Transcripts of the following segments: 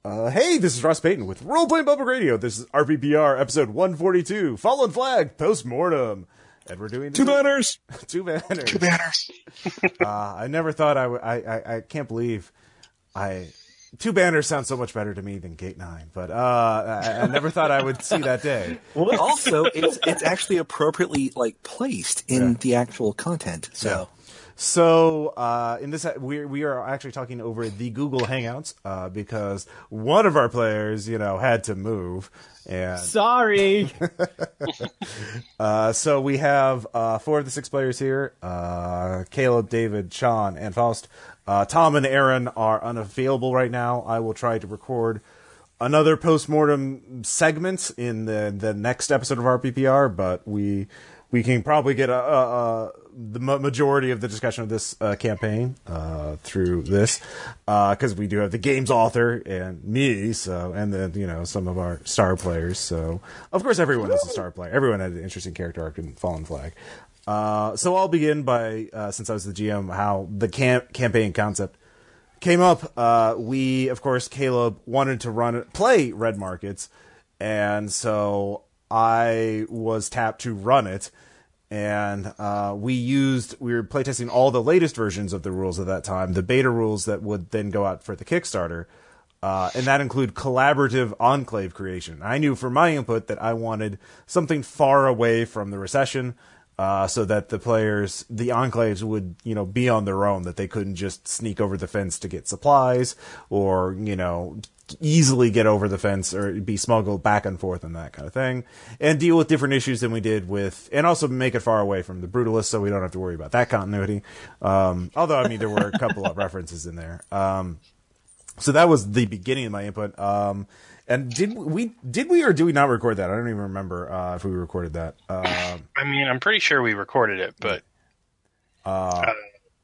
Hey, this is Ross Payton with Roleplaying Public Radio. This is RPPR episode 142, Fallen Flag, Post-Mortem. And we're doing Two banners. Two banners. Two banners. I never thought I can't believe two banners sound so much better to me than Gate 9, but I never thought I would see that day. Well, also, it's actually appropriately placed in the actual content. So. Yeah. So, in this, we are actually talking over the Google Hangouts, because one of our players, had to move. And sorry. So we have, 4 of the 6 players here, Caleb, David, Shaun, and Faust. Tom and Aaron are unavailable right now. I will try to record another post-mortem segment in the next episode of RPPR, but we can probably get the majority of the discussion of this campaign through this, because we do have the game's author and me, and then some of our star players. So of course everyone is a star player. Everyone had an interesting character arc in Fallen Flag. So I'll begin by, since I was the GM, how the campaign concept came up. We, of course, Caleb wanted to play Red Markets, and so I was tapped to run it, and we were playtesting all the latest versions of the rules at that time, the beta rules that would then go out for the Kickstarter, and that include collaborative enclave creation. I knew from my input that I wanted something far away from the recession, so that the players, the enclaves would, be on their own, that they couldn't just sneak over the fence to get supplies, or, easily get over the fence or be smuggled back and forth and that kind of thing, and deal with different issues than we did and also make it far away from the Brutalists, so we don't have to worry about that continuity. Although, there were a couple of references in there. So that was the beginning of my input. And did we or did we not record that? I don't even remember if we recorded that. I'm pretty sure we recorded it, but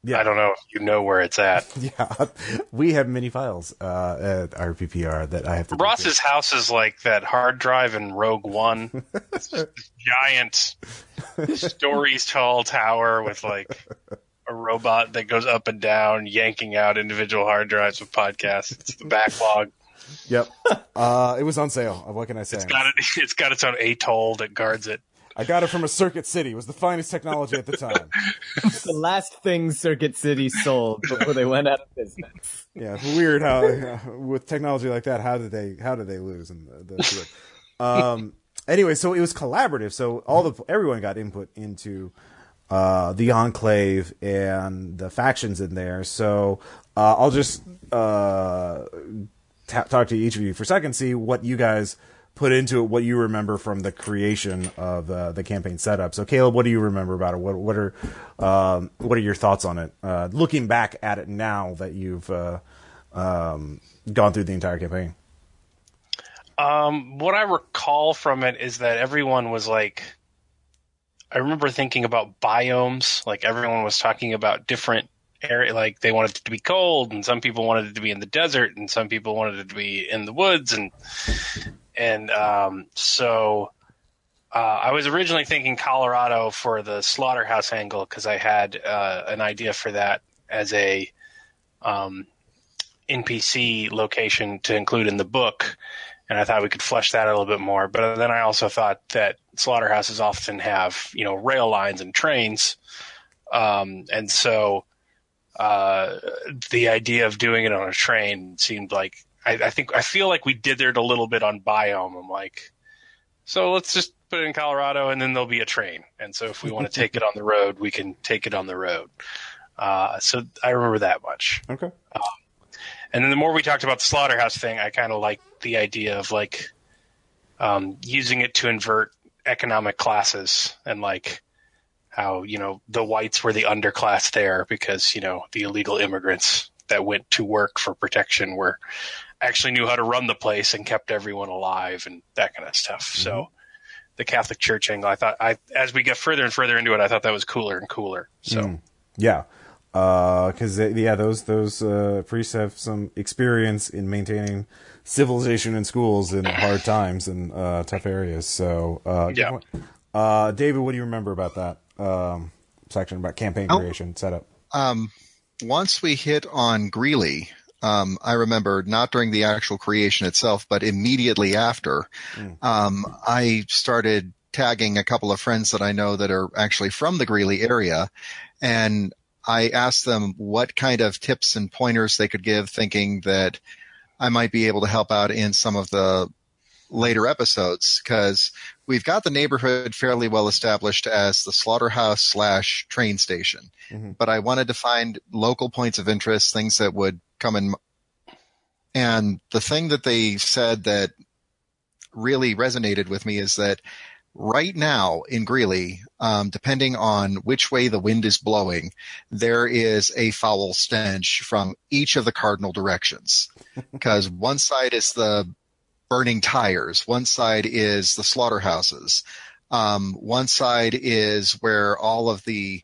yeah. I don't know if you know where it's at. Yeah, we have many files at RPPR that I have to. Ross's house is like that hard drive in Rogue One. It's just this giant, stories tall tower with a robot that goes up and down, yanking out individual hard drives with podcasts. It's the backlog. Yep. It was on sale. What can I say? It's got its own atoll that guards it. I got it from a Circuit City. It was the finest technology at the time. The last thing Circuit City sold before they went out of business. Yeah, it's weird how with technology like that, how did they lose? Anyway, so it was collaborative. So everyone got input into the Enclave and the factions in there. So I'll just talk to each of you for a second, see what you guys put into it, what you remember from the creation of the campaign setup. So Caleb, what do you remember about it? What are your thoughts on it? Looking back at it now that you've gone through the entire campaign. What I recall from it is that everyone was I remember thinking about biomes. Everyone was talking about different area, they wanted it to be cold, and some people wanted it to be in the desert, and some people wanted it to be in the woods, so I was originally thinking Colorado for the slaughterhouse angle, because I had an idea for that as a NPC location to include in the book, and I thought we could flesh that a little bit more. But then I also thought that slaughterhouses often have rail lines and trains, and so the idea of doing it on a train seemed like I feel like we dithered a little bit on biome. I'm so let's just put it in Colorado, and then there'll be a train. And so if we want to take it on the road, we can take it on the road. So I remember that much. Okay. And then the more we talked about the slaughterhouse thing, I kind of liked the idea of using it to invert economic classes, and how, the whites were the underclass there because, the illegal immigrants that went to work for protection actually knew how to run the place and kept everyone alive and that kind of stuff. Mm-hmm. So the Catholic Church angle, I thought as we get further and further into it, I thought that was cooler and cooler. So yeah. Cause those priests have some experience in maintaining civilization in schools in hard times and, tough areas. So, David, what do you remember about that, section about campaign creation setup? Once we hit on Greeley, I remember not during the actual creation itself, but immediately after, I started tagging a couple of friends that I know that are actually from the Greeley area, and I asked them what kind of tips and pointers they could give, thinking that I might be able to help out in some of the later episodes, because we've got the neighborhood fairly well established as the slaughterhouse / train station. But I wanted to find local points of interest, things that would come in. And the thing that they said that really resonated with me is that right now in Greeley, depending on which way the wind is blowing, there is a foul stench from each of the cardinal directions. Because one side is the burning tires, one side is the slaughterhouses, one side is where all of the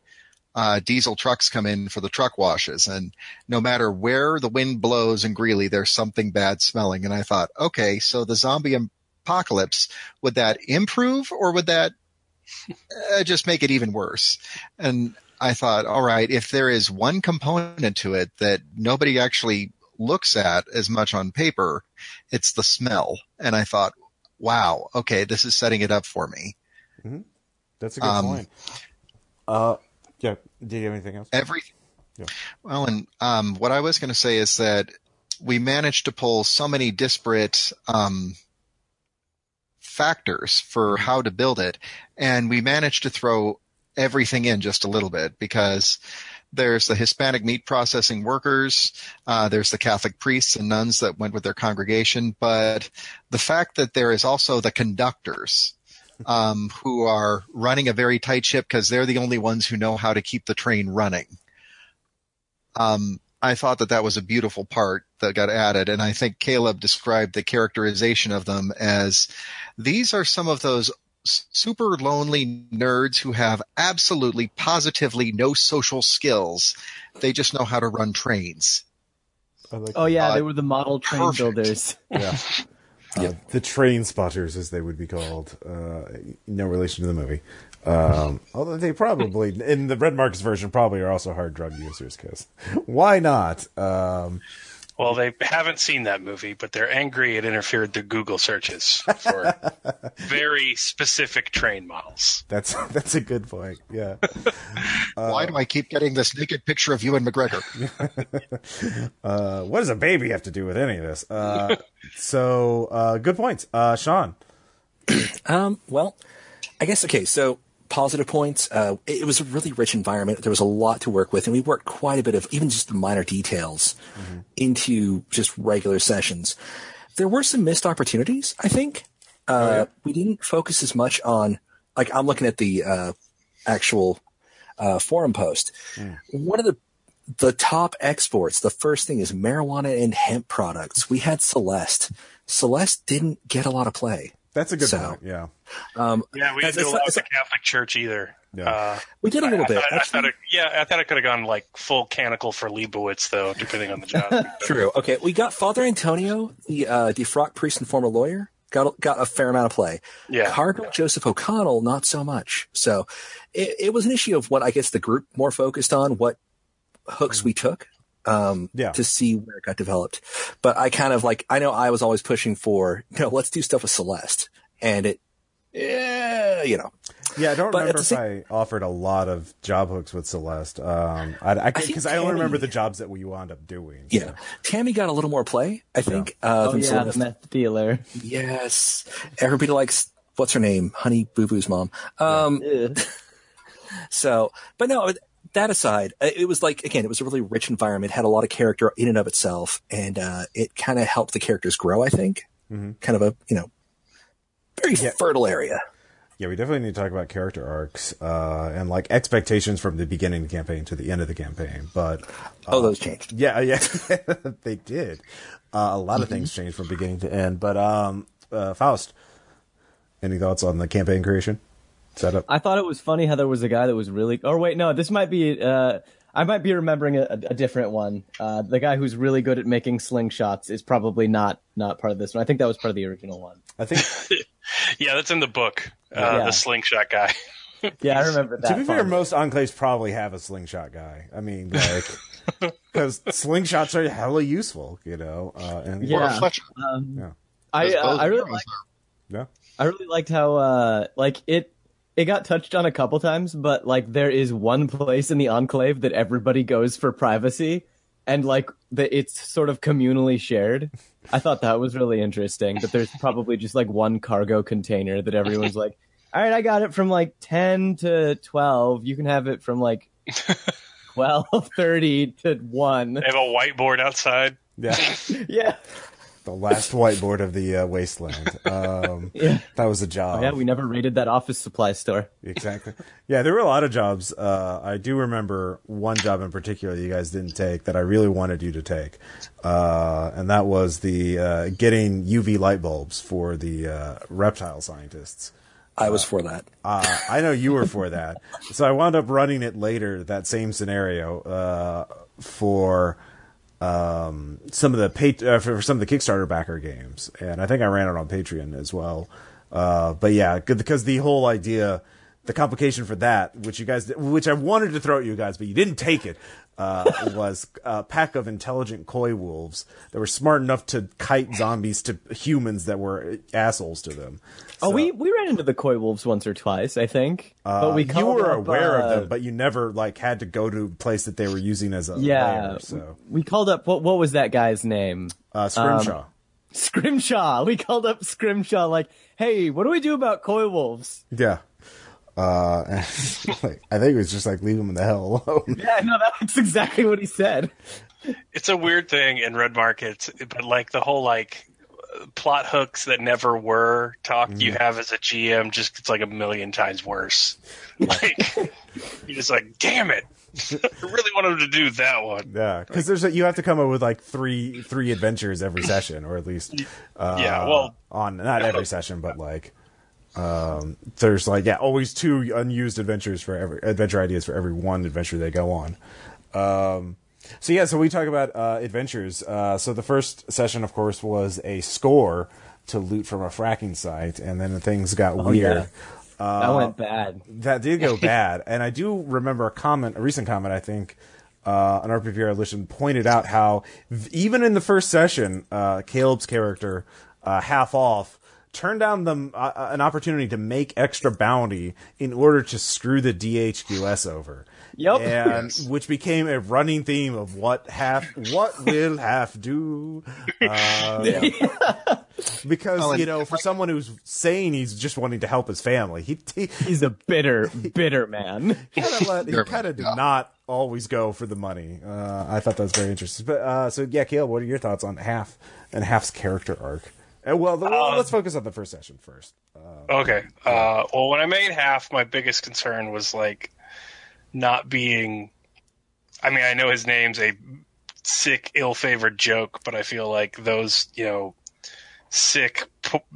diesel trucks come in for the truck washes. And no matter where the wind blows in Greeley, there's something bad smelling. And I thought, okay, so the zombie apocalypse, would that improve or would that just make it even worse? And I thought, all right, if there is one component to it that nobody actually looks at as much on paper, it's the smell. And I thought, wow, okay, this is setting it up for me. That's a good point. Yeah. Do you have anything else? Yeah. Well, and what I was going to say is that we managed to pull so many disparate factors for how to build it, and we managed to throw everything in just a little bit, because there's the Hispanic meat processing workers, there's the Catholic priests and nuns that went with their congregation, but the fact that there is also the conductors who are running a very tight ship because they're the only ones who know how to keep the train running. I thought that was a beautiful part that got added, and I think Caleb described the characterization of them as these are some of those super lonely nerds who have absolutely, positively no social skills. They just know how to run trains. They were the model train builders. Yeah. The train spotters, as they would be called. No relation to the movie. Although they probably, in the Red Marks version, probably are also hard drug users, because why not? Well, they haven't seen that movie, but they're angry it interfered their Google searches for very specific train models. That's a good point. Yeah. Why do I keep getting this naked picture of you and McGregor? What does a baby have to do with any of this? So good points. Shaun. Well, I guess, okay, so positive points. It was a really rich environment. There was a lot to work with, and we worked quite a bit of even just the minor details into just regular sessions. There were some missed opportunities, I think. We didn't focus as much on, like, I'm looking at the actual forum post. One of the top exports, the first thing is marijuana and hemp products. We had Celeste. Celeste didn't get a lot of play. That's a good point, yeah. We didn't do a lot with the Catholic Church either. Yeah. We did a little bit. I thought it could have gone like full canonical for Leibowitz, though, depending on the job. True. Okay, we got Father Antonio, the defrocked priest and former lawyer, got a fair amount of play. Yeah. Cardinal Joseph O'Connell, not so much. So it was an issue of what I guess the group more focused on, what hooks we took. To see where it got developed. But I kind of I know I was always pushing for, let's do stuff with Celeste. And Yeah, I don't remember if I offered a lot of job hooks with Celeste. Because I don't remember the jobs that we wound up doing. So. Yeah. Tammy got a little more play, I think. The meth dealer. Yes. Everybody likes, what's her name? Honey Boo Boo's mom. So, but no, that aside, it was it was a really rich environment, had a lot of character in and of itself, and it kind of helped the characters grow, I think. Kind of a, very fertile area. Yeah, we definitely need to talk about character arcs and expectations from the beginning of the campaign to the end of the campaign. But those changed. Yeah, they did. A lot of things changed from beginning to end. But Faust, any thoughts on the campaign creation setup? I thought it was funny how there was a guy that was really. Or wait, no, this might be. I might be remembering a different one. The guy who's really good at making slingshots is probably not part of this one. I think that was part of the original one. I think. Yeah, that's in the book. The slingshot guy. Yeah, I remember that. To be fair, fondly. most enclaves probably have a slingshot guy. I mean, like, because slingshots are hella useful, you know. And Or a Yeah. fletcher. yeah, I really like. yeah. I really liked how like it got touched on a couple times, but like there is one place in the enclave that everybody goes for privacy, and like it's sort of communally shared. I thought that was really interesting. That there's probably just like one cargo container that everyone's like, all right, I got it from like 10 to 12. You can have it from like 12:30 to 1. They have a whiteboard outside. Yeah. Yeah. The last whiteboard of the wasteland. Yeah. That was a job. Yeah, we never raided that office supply store. Exactly. Yeah, there were a lot of jobs. I do remember one job in particular you guys didn't take that I really wanted you to take, and that was the getting UV light bulbs for the reptile scientists. I was for that. I know you were for that, so I wound up running it later. That same scenario for some of the for some of the Kickstarter backer games, and I think I ran it on Patreon as well. But yeah, because the whole idea, the complication for that, which I wanted to throw at you guys, but you didn't take it, was a pack of intelligent koi wolves that were smart enough to kite zombies to humans that were assholes to them. Oh, we ran into the koi wolves once or twice, I think. But we You called were up, aware of them, but you never like had to go to a place that they were using as a lair, so we called up what was that guy's name? Scrimshaw. Scrimshaw. We called up Scrimshaw like, hey, what do we do about koi wolves? Yeah. And, like, I think it was just like leave them in the hell alone. Yeah, no, that's exactly what he said. It's a weird thing in red markets, but like the whole like plot hooks that never were talked you have as a GM just gets like a million times worse. Like you're just like, damn it. I really wanted to do that one. Yeah, because you have to come up with like three adventures every session, or at least on not every session, but like there's like always 2 unused adventure ideas for every one adventure they go on. So we talk about adventures. So the first session, of course, was a score to loot from a fracking site, and then things got weird. Yeah. That went bad. That did go bad, and I do remember a recent comment, I think, an RPPR listener pointed out how even in the first session, Caleb's character, half off, turned down an opportunity to make extra bounty in order to screw the DHQS over. Yep. And which became a running theme of what will half do. Because, for someone who's saying he's just wanting to help his family, He's a bitter man. he kind of did not always go for the money. I thought that was very interesting. But Caleb, what are your thoughts on Half and Half's character arc? Let's focus on the first session first. Okay. Well, when I made Half, my biggest concern was like not being. I mean, I know his name's a sick, ill-favored joke, but I feel like those, sick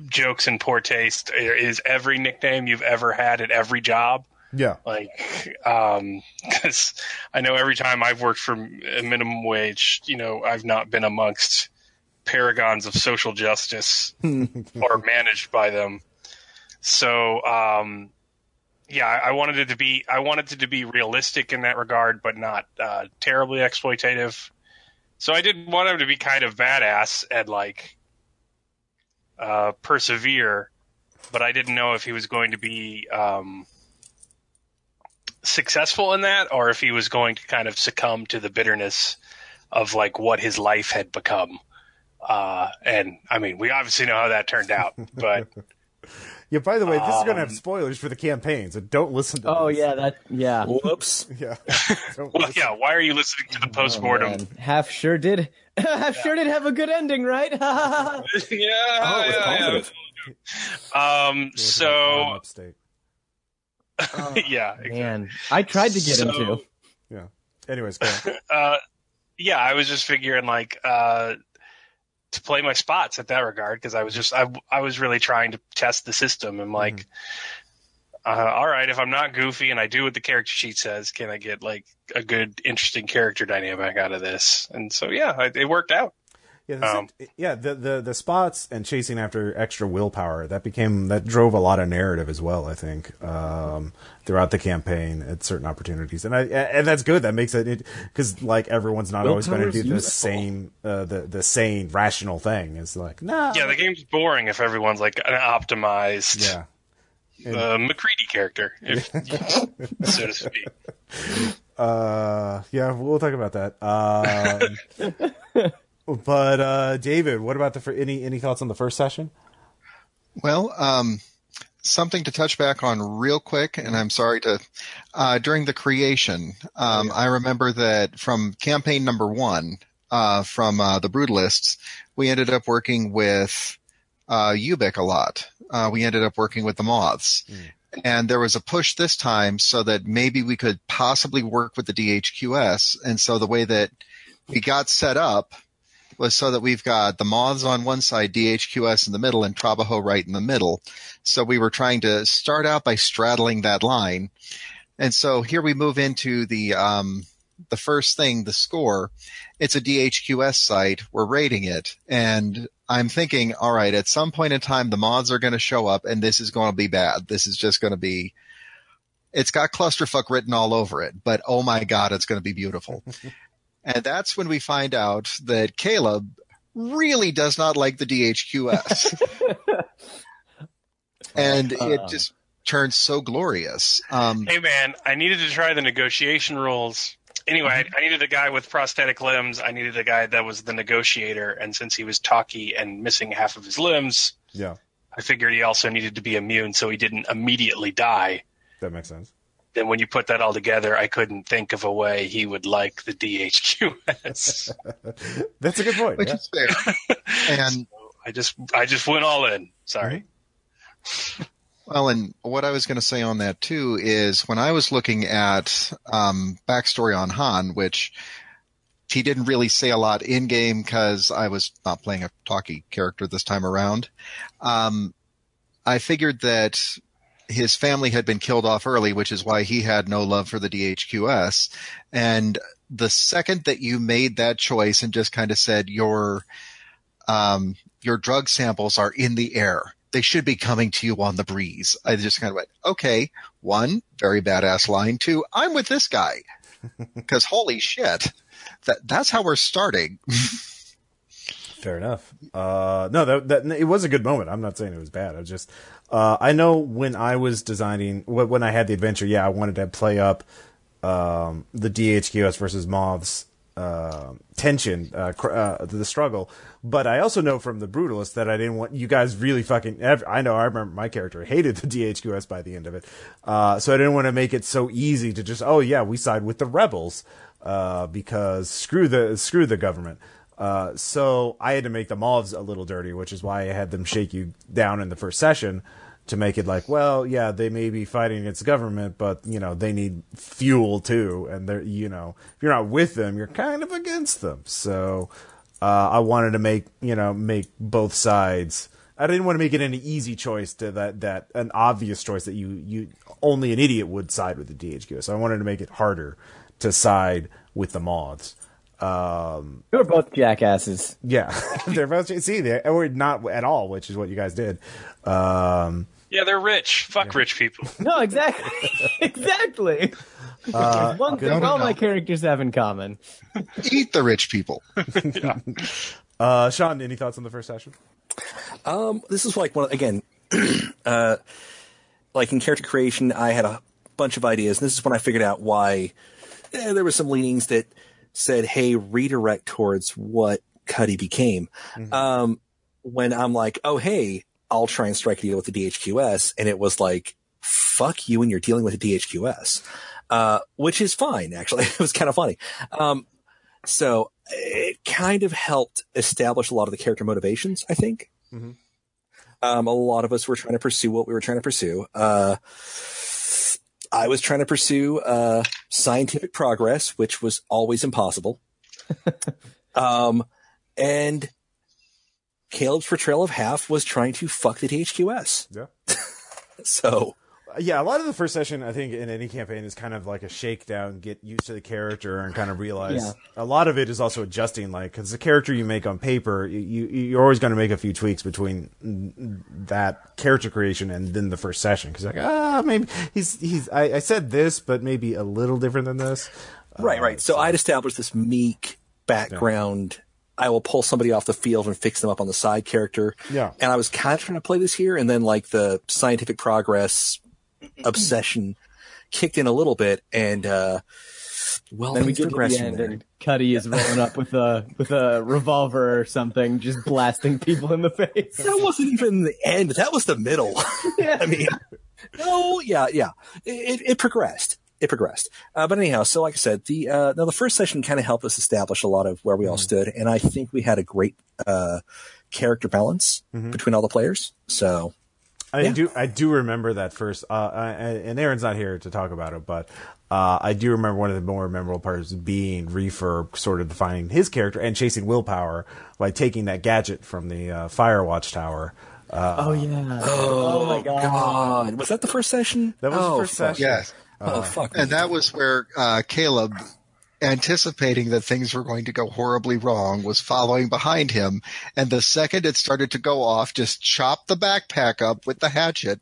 jokes and poor taste is every nickname you've ever had at every job. Yeah. Like, because I know every time I've worked for a minimum wage, I've not been amongst paragons of social justice or managed by them. So, I wanted it to be realistic in that regard, but not terribly exploitative. So I did want him to be kind of badass and like persevere, but I didn't know if he was going to be successful in that, or if he was going to kind of succumb to the bitterness of like what his life had become. And I mean, we obviously know how that turned out, but yeah, by the way, this is going to have spoilers for the campaign, so don't listen to this. Whoops. Yeah. Why are you listeing to the postmortem? Half sure did have a good ending, right? So Upstate. yeah, exactly. Man, I tried to get him to. Yeah. Anyways, go on. I was just figuring like to play my spots at that regard, because I was really trying to test the system and like, all right, if I'm not goofy and I do what the character sheet says, can I get like a good, interesting character dynamic out of this? And so it worked out. The spots and chasing after extra willpower that drove a lot of narrative as well. I think throughout the campaign at certain opportunities, and that's good. That makes it because like everyone's not always going to do the same the sane rational thing. It's like no, yeah, the game's boring if everyone's like an optimized McCready character, if, so to speak. Yeah, we'll talk about that. But David, what about any thoughts on the first session? Well, something to touch back on real quick, and I'm sorry to during the creation, I remember that from campaign number 1, from the Brutalists, we ended up working with Ubik a lot. We ended up working with the Moths. And there was a push this time so that maybe we could possibly work with the DHQS. And so the way that we got set up was so that we've got the Moths on one side, DHQS in the middle, and Trabajo right in the middle. So we were trying to start out by straddling that line. And so here we move into the first thing, the score. It's a DHQS site. We're rating it. And I'm thinking, all right, at some point in time, the Moths are going to show up and this is going to be bad. This is just going to be, it's got clusterfuck written all over it, but oh my God, it's going to be beautiful. And that's when we find out that Caleb really does not like the DHQS. And it just turns so glorious. Hey man, I needed to try the negotiation rules. Anyway, I needed a guy with prosthetic limbs. I needed a guy that was the negotiator. And since he was talky and missing half of his limbs, I figured he also needed to be immune so he didn't immediately die. That makes sense. Then when you put that all together, I couldn't think of a way he would like the DHQS. That's a good point. Which is fair. And so I just went all in. Sorry. Well, and what I was going to say on that too is when I was looking at backstory on Han, which he didn't really say a lot in game because I was not playing a talky character this time around. I figured that his family had been killed off early, which is why he had no love for the DHQS. And the second that you made that choice and just kind of said your drug samples are in the air, they should be coming to you on the breeze, I just kind of went, okay, 1, very badass line. 2, I'm with this guy. Because holy shit, that's how we're starting. Fair enough. No, that it was a good moment. I'm not saying it was bad. I was just, I know when I was designing, when I had the adventure, I wanted to play up the DHQS versus Moths tension, the struggle. But I also know from the Brutalist that I didn't want you guys really fucking. I remember my character hated the DHQS by the end of it, so I didn't want to make it so easy to just we side with the rebels because screw the government. So I had to make the Moths a little dirty, which is why I had them shake you down in the first session to make it like, they may be fighting against the government, but they need fuel too, and they're if you're not with them, you're kind of against them. So I wanted to make both sides. I didn't want to make it an easy choice to that an obvious choice that you only an idiot would side with the DHQ. So I wanted to make it harder to side with the Moths. You're both jackasses. Yeah, they're both. See, or not at all, which is what you guys did. Yeah, they're rich. Fuck rich people. No, exactly. Exactly. One thing all my characters have in common. Eat the rich people. Shaun, any thoughts on the first session? This is like like in character creation, I had a bunch of ideas, and this is when I figured out why there were some leanings that said, hey, redirect towards what Cuddy became. Mm-hmm. When I'm like, oh, hey, I'll try and strike a deal with the DHQS. And it was like, fuck you and you're dealing with the DHQS, which is fine, actually. It was kind of funny. So it kind of helped establish a lot of the character motivations, I think. Mm-hmm. A lot of us were trying to pursue what we were trying to pursue. I was trying to pursue scientific progress, which was always impossible. And Caleb's portrayal of Half was trying to fuck the DHQS. Yeah. So, Yeah, a lot of the first session, I think, in any campaign is kind of like a shakedown, get used to the character, and kind of realize a lot of it is also adjusting, like, because the character you make on paper, you're always going to make a few tweaks between that character creation and then the first session, because like, maybe I said this, but maybe a little different than this. Right. So I'd established this meek background. Yeah. I will pull somebody off the field and fix them up on the side character. Yeah. And I was kind of trying to play this here, and then like the scientific progress obsession kicked in a little bit, and then we get to the end, and Cuddy is rolling up with a revolver or something, just blasting people in the face. That wasn't even the end. That was the middle. Yeah. I mean, no, yeah. It progressed. But anyhow, so like I said, the first session kind of helped us establish a lot of where we all stood, and I think we had a great character balance between all the players. So I do remember that first, and Aaron's not here to talk about it, but I do remember one of the more memorable parts being Refurb sort of defining his character and chasing Willpower by taking that gadget from the Firewatch Tower. Oh my God. Was that the first session? That was the first session. Yes. Fuck. And that was where Caleb, anticipating that things were going to go horribly wrong, was following behind him. And the second it started to go off, just chopped the backpack up with the hatchet,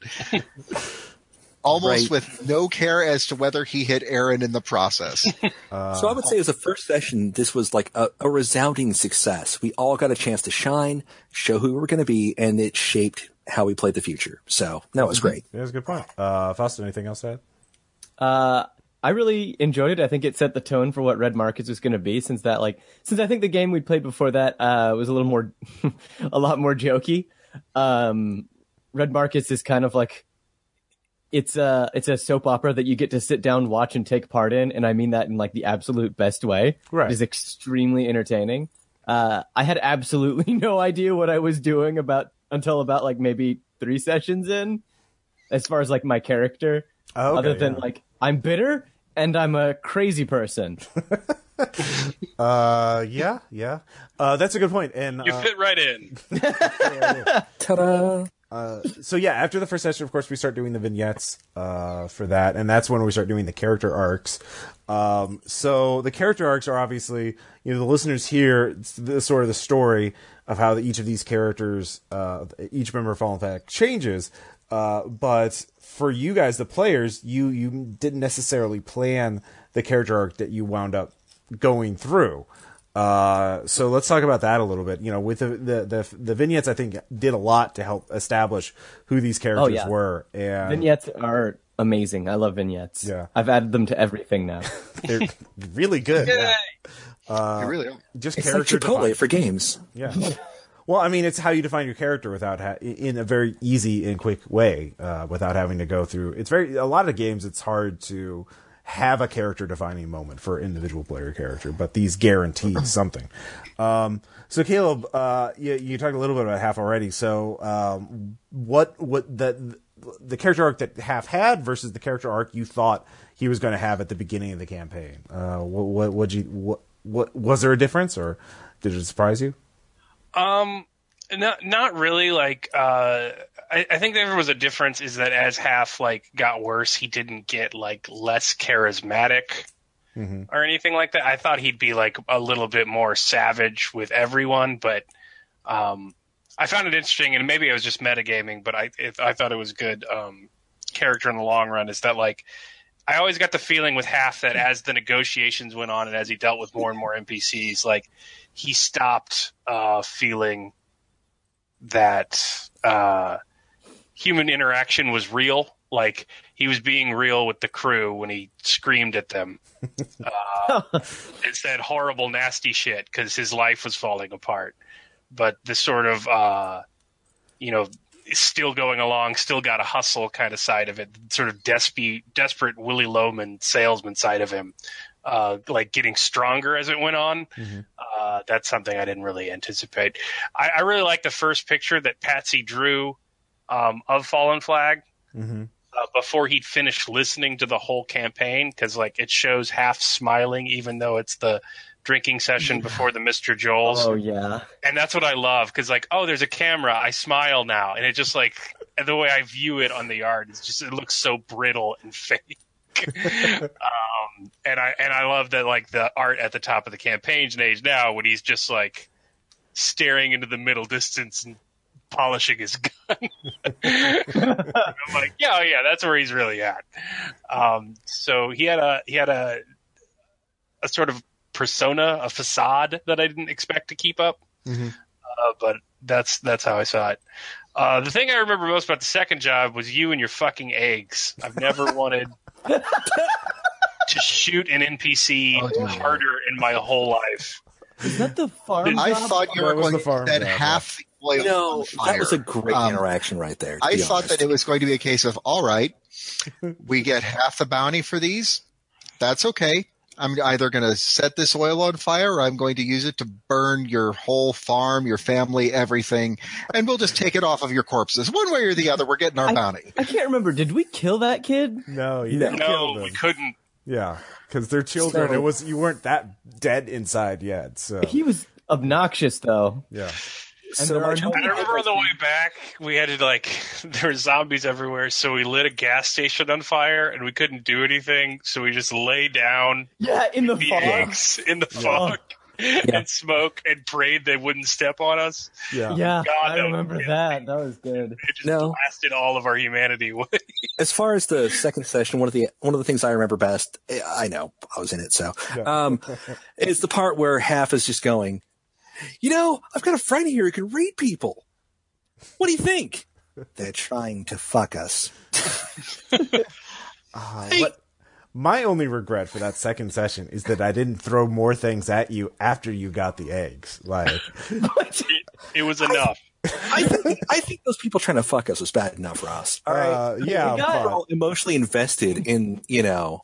almost with no care as to whether he hit Aaron in the process. So I would say as a first session, this was like a resounding success. We all got a chance to shine, show who we were going to be, and it shaped how we played the future. So that was great. Yeah, that's a good point. Faust, anything else to add? I really enjoyed it. I think it set the tone for what Red Markets was going to be, since I think the game we played before that was a little more, a lot more jokey. Red Markets is kind of like, it's a soap opera that you get to sit down, watch, and take part in, and I mean that in like the absolute best way. Right. It is extremely entertaining. I had absolutely no idea what I was doing until about like maybe 3 sessions in, as far as like my character. Other than like, I'm bitter and I'm a crazy person. Yeah. That's a good point. And you fit right in. Ta-da! So yeah, after the first session, of course, we start doing the vignettes for that, and that's when we start doing the character arcs. So the character arcs are obviously, the listeners hear the sort of the story of how each of these characters, each member of Fallen Flag changes. But for you guys, the players, you didn't necessarily plan the character arc that you wound up going through. So let's talk about that a little bit. With the vignettes, I think did a lot to help establish who these characters were. And vignettes are amazing. I love vignettes. Yeah. I've added them to everything now. They're really good. Yay! You really are. Just It's character like Chipotle defined. for games. Yeah. Well, I mean, it's how you define your character without in a very easy and quick way, without having to go through. A lot of games. It's hard to have a character defining moment for individual player character, but these guarantee something. So Caleb, you talked a little bit about Half already. So, what the character arc that Half had versus the character arc you thought he was going to have at the beginning of the campaign? What was there a difference, or did it surprise you? Not really. Like, I think there was a difference is that as Half got worse, he didn't get less charismatic or anything like that. I thought he'd be a little bit more savage with everyone, but I found it interesting, and maybe I was just metagaming, but I thought it was good character in the long run. Is that I always got the feeling with Half that as the negotiations went on and as he dealt with more and more NPCs, he stopped feeling that human interaction was real. He was being real with the crew when he screamed at them and said horrible, nasty shit because his life was falling apart. But this sort of, still going along, still got a hustle kind of side of it, sort of desperate Willy Loman salesman side of him, getting stronger as it went on. That's something I didn't really anticipate. I really like the first picture that Patsy drew of Fallen Flag before he'd finished listening to the whole campaign, because it shows Half smiling even though it's the drinking session before the Mr. Joel's. Oh yeah. And that's what I love, because there's a camera, I smile now, and it just and the way I view it on the art is just it looks so brittle and fake. And I love that, like, the art at the top of the campaign's Age Now when he's just like staring into the middle distance and polishing his gun. I'm like, yeah, that's where he's really at. So he had a sort of persona, a facade that I didn't expect to keep up. Mm-hmm. But that's how I saw it. The thing I remember most about the second job was you and your fucking eggs. I've never wanted to shoot an NPC harder in my whole life. Is that the farm I job? thought you were going to set job, half the oil on fire. That was a great interaction right there. I thought that it was going to be a case of, all right, we get half the bounty for these. That's okay. I'm either going to set this oil on fire or I'm going to use it to burn your whole farm, your family, everything, and we'll just take it off of your corpses. One way or the other, we're getting our bounty. I can't remember. Did we kill that kid? No, you didn't kill them. We couldn't. Yeah, because they're children. You weren't that dead inside yet. So He was obnoxious, though. yeah. And So there are Marge, no- I remember on the way back, we had to, like, there were zombies everywhere, so we lit a gas station on fire, and we couldn't do anything, so we just lay down Yeah, in the the fog. eggs in the fog and smoke and prayed they wouldn't step on us. Yeah. Yeah, God, I remember that. That was good. It just No. blasted all of our humanity away. as far as the second session, one of the things I remember best, I know I was in it, so is the part where Half is just going, I've got a friend here who can read people. What do you think? They're trying to fuck us. But my only regret for that second session is that I didn't throw more things at you after you got the eggs. Like, It was enough. I think those people trying to fuck us was bad enough for us. All right. yeah, We got all emotionally invested in,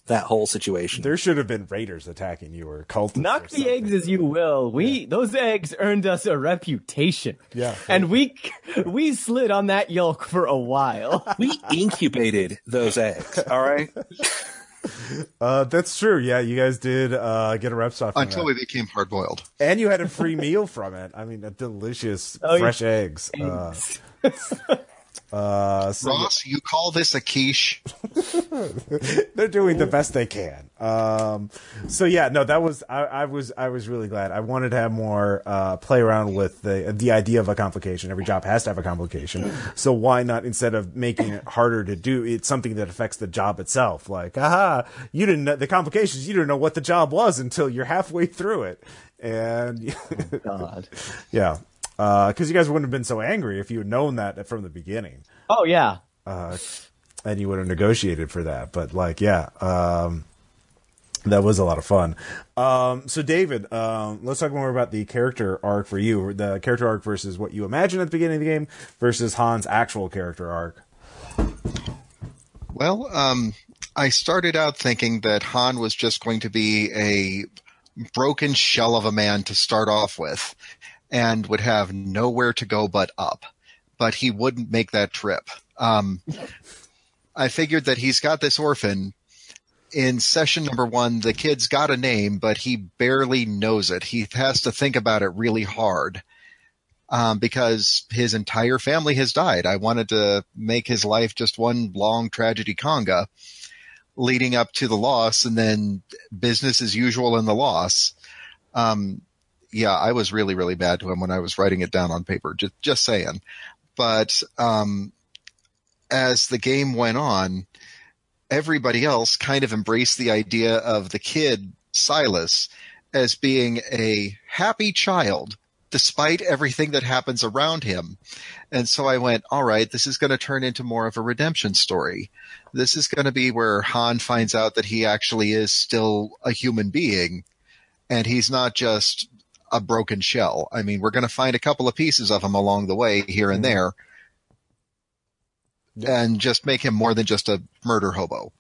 that whole situation. there should have been raiders attacking you or cultists. Knock or the something. eggs as you will. Those eggs earned us a reputation. Yeah. And we slid on that yolk for a while. We incubated those eggs. All right. That's true. Yeah, you guys did get a rep off Until we that. became hard-boiled. And you had a free meal from it. I mean, delicious fresh eggs. Ross, you call this a quiche? They're doing the best they can. So yeah, no, that was I was really glad. I wanted to have more play around with the idea of a complication. Every job has to have a complication. So why not, instead of making it harder to do, it's something that affects the job itself. Like, you didn't know the complications. You didn't know what the job was until you're halfway through it. And God. yeah. Because you guys wouldn't have been so angry if you had known that from the beginning. Oh, yeah. And you would have negotiated for that. But that was a lot of fun. So David, let's talk more about the character arc for you. The character arc versus what you imagined at the beginning of the game versus Han's actual character arc. Well, I started out thinking that Han was just going to be a broken shell of a man to start off with and would have nowhere to go but up. But he wouldn't make that trip. I figured that he's got this orphan. In session number 1, the kid's got a name, but he barely knows it. He has to think about it really hard because his entire family has died. I wanted to make his life just one long tragedy conga leading up to the loss, and then business as usual in the loss. Yeah, I was really, really bad to him when I was writing it down on paper, just saying. But as the game went on, everybody else kind of embraced the idea of the kid, Silas, as being a happy child despite everything that happens around him. And so I went, all right, this is going to turn into more of a redemption story. This is going to be where Han finds out that he actually is still a human being, and he's not just a broken shell. I mean, we're going to find a couple of pieces of him along the way here and there, and just make him more than just a murder hobo.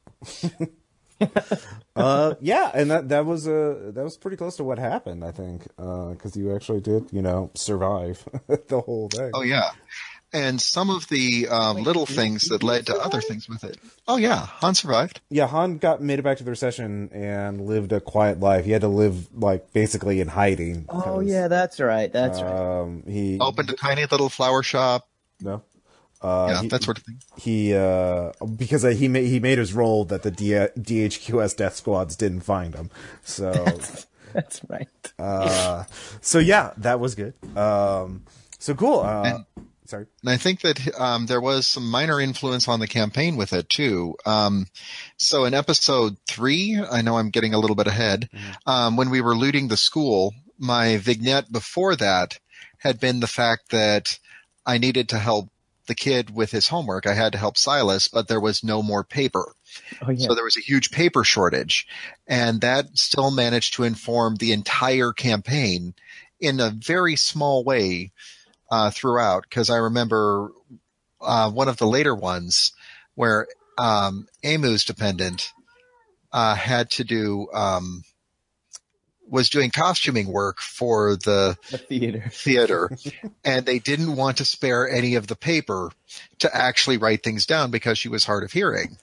Yeah, and that was pretty close to what happened, I think, because you actually did, survive the whole thing. Oh yeah, and some of the little things that led to other things with it. Oh yeah, Han survived. Yeah, Han made it back to the recession and lived a quiet life. He had to live basically in hiding. Oh, yeah, that's right. That's right. He Opened a tiny little flower shop. no. that sort of thing. Because he made his role that the DHQS death squads didn't find him. So That's right. so yeah, that was good. So cool. Sorry. And I think that there was some minor influence on the campaign with it too. So in episode 3, I know I'm getting a little bit ahead, when we were looting the school, my vignette before that had been the fact that I needed to help the kid with his homework. I had to help Silas, but there was no more paper. Oh, yeah. So there was a huge paper shortage, and that still managed to inform the entire campaign in a very small way throughout. Because I remember one of the later ones where Amu's dependent had to do was doing costuming work for the theater, and they didn't want to spare any of the paper to actually write things down because she was hard of hearing.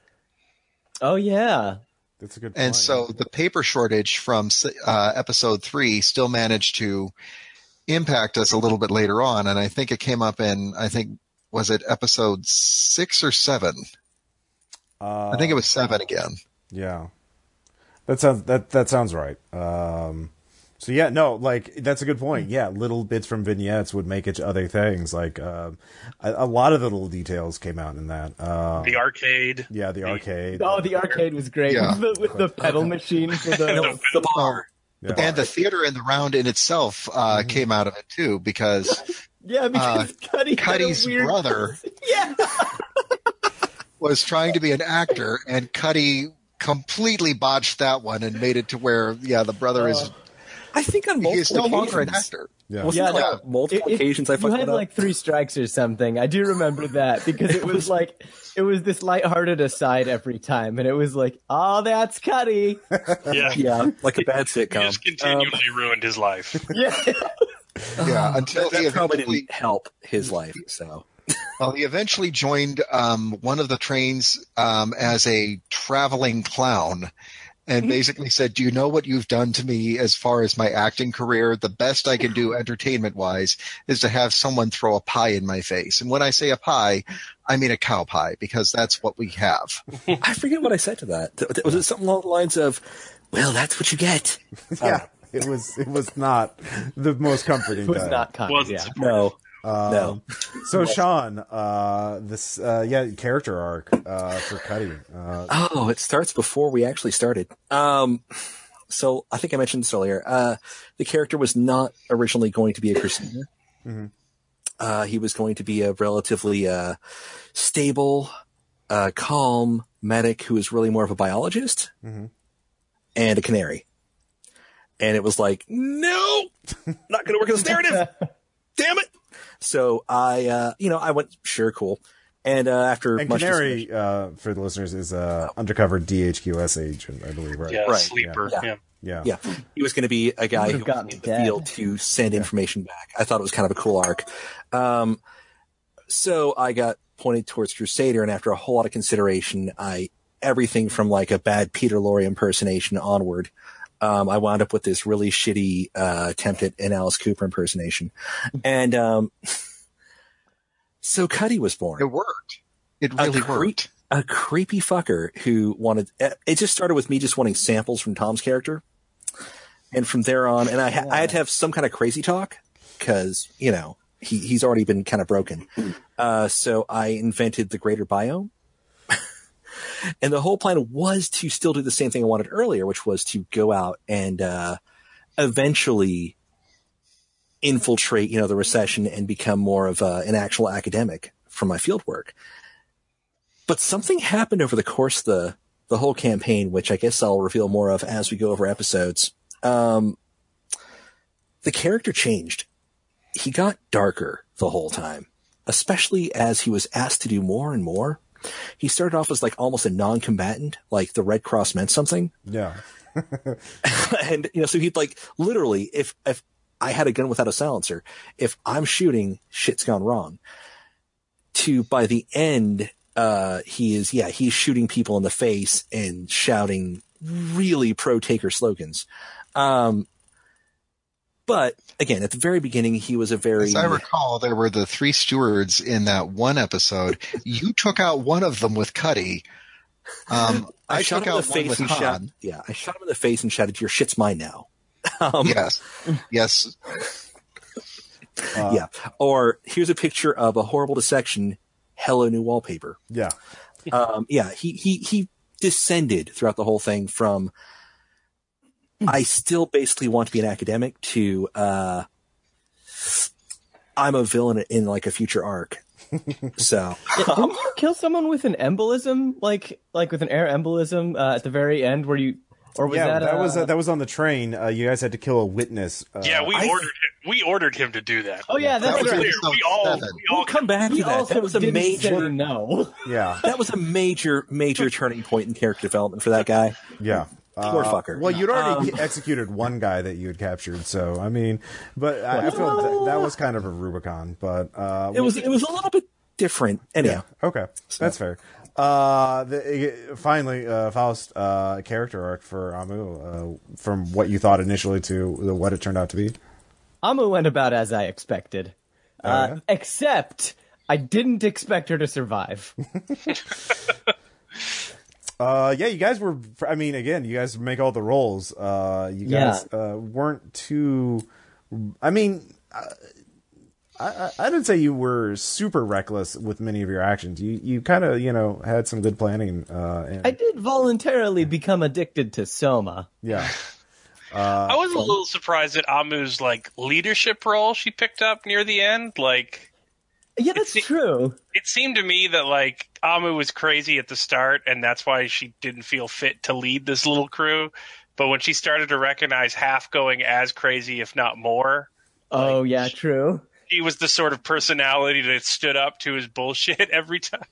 Oh, yeah. That's a good point. And so the paper shortage from episode 3 still managed to impact us a little bit later on, and I think it came up in, was it episode 6 or 7? I think it was 7 again. Yeah. That sounds right. So yeah, no, like that's a good point. Yeah, little bits from vignettes would make it to other things. Like a lot of the little details came out in that. The arcade. Yeah, the arcade. Oh, the arcade was great with the pedal machine for the bar. Yeah. And the theater in the round in itself came out of it too, because because Cuddy's brother was trying to be an actor, and Cuddy completely botched that one and made it to where the brother is. I think on multiple he's no longer an occasions. actor. Yeah. Wasn't it, like, multiple occasions I you fucked had that up? like 3 strikes or something. I do remember that because it was like it was this lighthearted aside every time, and it was like, oh, that's Cuddy. Yeah, like a bad He sitcom. just continually ruined his life. Yeah. Yeah, until That he probably eventually, didn't help his life. So he eventually joined one of the trains as a traveling clown. And basically said, do you know what you've done to me as far as my acting career? The best I can do entertainment-wise is to have someone throw a pie in my face. And when I say a pie, I mean a cow pie, because that's what we have. I forget what I said to that. Was it something along the lines of, well, that's what you get? Yeah, it was not the most comforting. It was not kind. Wasn't Yeah. No. No. So Shaun, this character arc for Cuddy. It starts before we actually started. So I think I mentioned this earlier. The character was not originally going to be a crusader. Mm-hmm. He was going to be a relatively stable, calm medic who was really more of a biologist and a canary. And it was like, no, not going to work in this narrative. Damn it. So I went, sure, cool. And after And much Canary, discussion, for the listeners, is a undercover DHQS agent, I believe, right? Yeah, Right. sleeper. Yeah. yeah, he was going to be a guy Would've who was gotten in the dead. field to send information back. I thought it was kind of a cool arc. So I got pointed towards Crusader, and after a whole lot of consideration, everything from like a bad Peter Lorre impersonation onward, I wound up with this really shitty attempt at an Alice Cooper impersonation. And so Cuddy was born. It worked. It really worked. A creepy fucker who wanted – it just started with me just wanting samples from Tom's character. And from there on – and I had to have some kind of crazy talk because, he's already been kind of broken. So I invented the Greater Biome. And the whole plan was to still do the same thing I wanted earlier, which was to go out and eventually infiltrate, the recession and become more of an actual academic from my field work. But something happened over the course of the whole campaign, which I guess I'll reveal more of as we go over episodes. The character changed. He got darker the whole time, especially as he was asked to do more and more. He started off as like almost a non-combatant, like the Red Cross meant something. Yeah. And, so he'd like literally, if I had a gun without a silencer, if I'm shooting, shit's gone wrong. To by the end, he's shooting people in the face and shouting really pro-taker slogans. But But again, at the very beginning, he was a very. As I recall, there were the 3 stewards in that one episode. You took out one of them with Cuddy. I shot him in the face and shouted. Yeah, I shot him in the face and shouted, "Your shit's mine now." Yes. Yeah. Or here's a picture of a horrible dissection. Hello, new wallpaper. Yeah. He descended throughout the whole thing from I still basically want to be an academic to I'm a villain in like a future arc. So didn't you kill someone with an embolism, like with an air embolism at the very end, where you? Or was that was on the train. You guys had to kill a witness. We ordered him to do that. Oh yeah, that's was right. clear. We'll come back to that. That was a major no. Yeah, that was a major turning point in character development for that guy. Yeah. Poor fucker. Well, you'd already executed one guy that you had captured, so I mean, but I feel that was kind of a Rubicon. But it was a little bit different. Anyhow, yeah. Okay, that's fair. Finally, Faust character arc for Amu, from what you thought initially to what it turned out to be. Amu went about as I expected, except I didn't expect her to survive. Yeah, you guys were. I mean, again, you guys make all the roles. You guys weren't too. I mean. I didn't say you were super reckless with many of your actions. You kind of, had some good planning. I did voluntarily become addicted to Soma. Yeah. I was a little surprised at Amu's leadership role she picked up near the end. Yeah, that's true. It seemed to me that Amu was crazy at the start, and that's why she didn't feel fit to lead this little crew. But when she started to recognize Half going as crazy, if not more. Oh yeah, true. He was the sort of personality that stood up to his bullshit every time.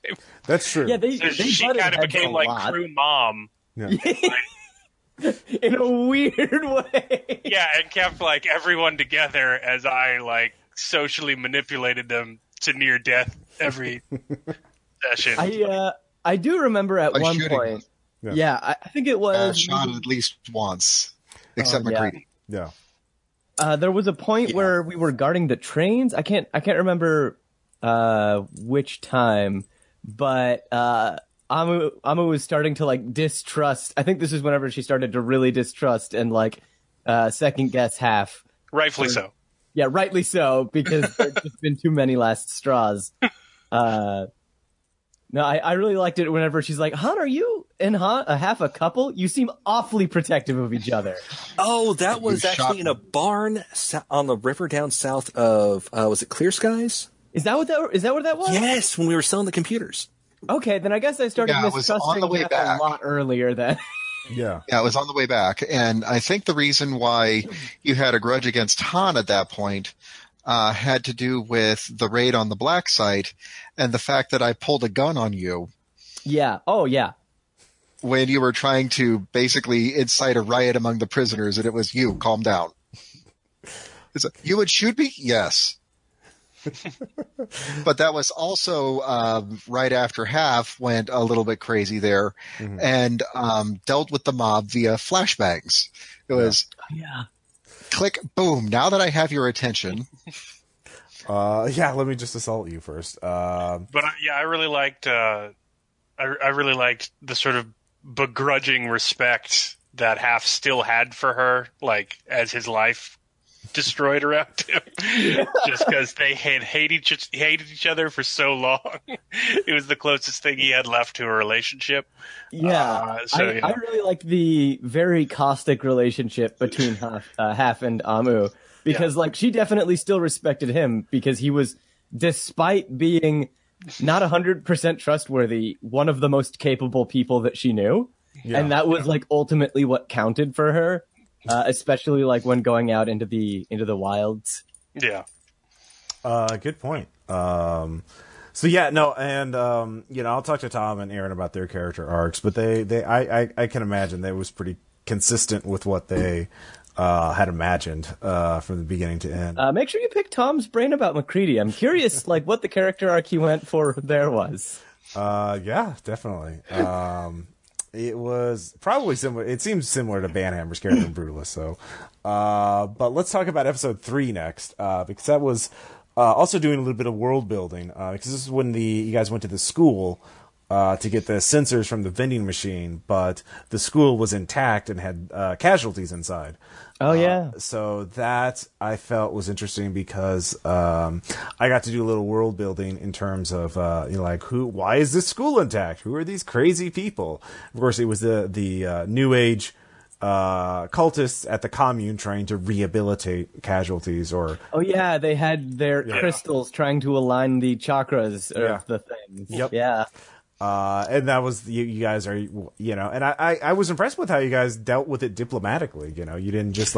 That's true. Yeah, she kind of became crew mom. Yeah. In a weird way. Yeah, and kept everyone together as I socially manipulated them to near death every session. I do remember at one point. Yeah, I think it was Shaun at least once, except McCready. Yeah. There was a point where we were guarding the trains. I can't remember which time, but Amu was starting to distrust. I think this is whenever she started to really distrust and second guess Half. Rightfully so. Yeah, rightly so, because there's just been too many last straws. No, I really liked it whenever she's like, Han, are you and Half a couple? You seem awfully protective of each other. Oh, that was actually in a barn on the river down south of, was it Clear Skies? Is that what that was? Yes, when we were selling the computers. Okay, then I guess I started mistrusting Half a lot earlier then. Yeah, it was on the way back. And I think the reason why you had a grudge against Han at that point had to do with the raid on the black site and the fact that I pulled a gun on you. Yeah. Oh, yeah. When you were trying to basically incite a riot among the prisoners, and it was you. Calm down. You would shoot me? Yes. But that was also right after Half went a little bit crazy there and dealt with the mob via flashbangs. It was click, boom. Now that I have your attention. Let me just assault you first. But I really liked. I really liked the sort of begrudging respect that Half still had for her, as his life destroyed around him, just because they had hated each other for so long. It was the closest thing he had left to a relationship. Yeah, I really liked the very caustic relationship between Half and Amu, because she definitely still respected him because he was, despite being not 100% trustworthy, one of the most capable people that she knew. Yeah. And that was ultimately what counted for her. Especially when going out into the wilds. Yeah. Good point. I'll talk to Tom and Aaron about their character arcs, but I can imagine that was pretty consistent with what they had imagined from the beginning to end. Make sure you pick Tom's brain about McCready. I'm curious, what the character arc he went for there was. Yeah, definitely. It was probably similar. It seems similar to Banhammer's character in Brutalist. So, but let's talk about episode 3 next, because that was also doing a little bit of world building. Because this is when you guys went to the school to get the sensors from the vending machine, but the school was intact and had casualties inside. Oh yeah. So that I felt was interesting because I got to do a little world building in terms of why is this school intact? Who are these crazy people? Of course, it was the New Age cultists at the commune trying to rehabilitate casualties. Oh yeah, they had their crystals trying to align the chakras of the things. Yep. Yeah. And that was you guys are and I was impressed with how you guys dealt with it diplomatically. You didn't just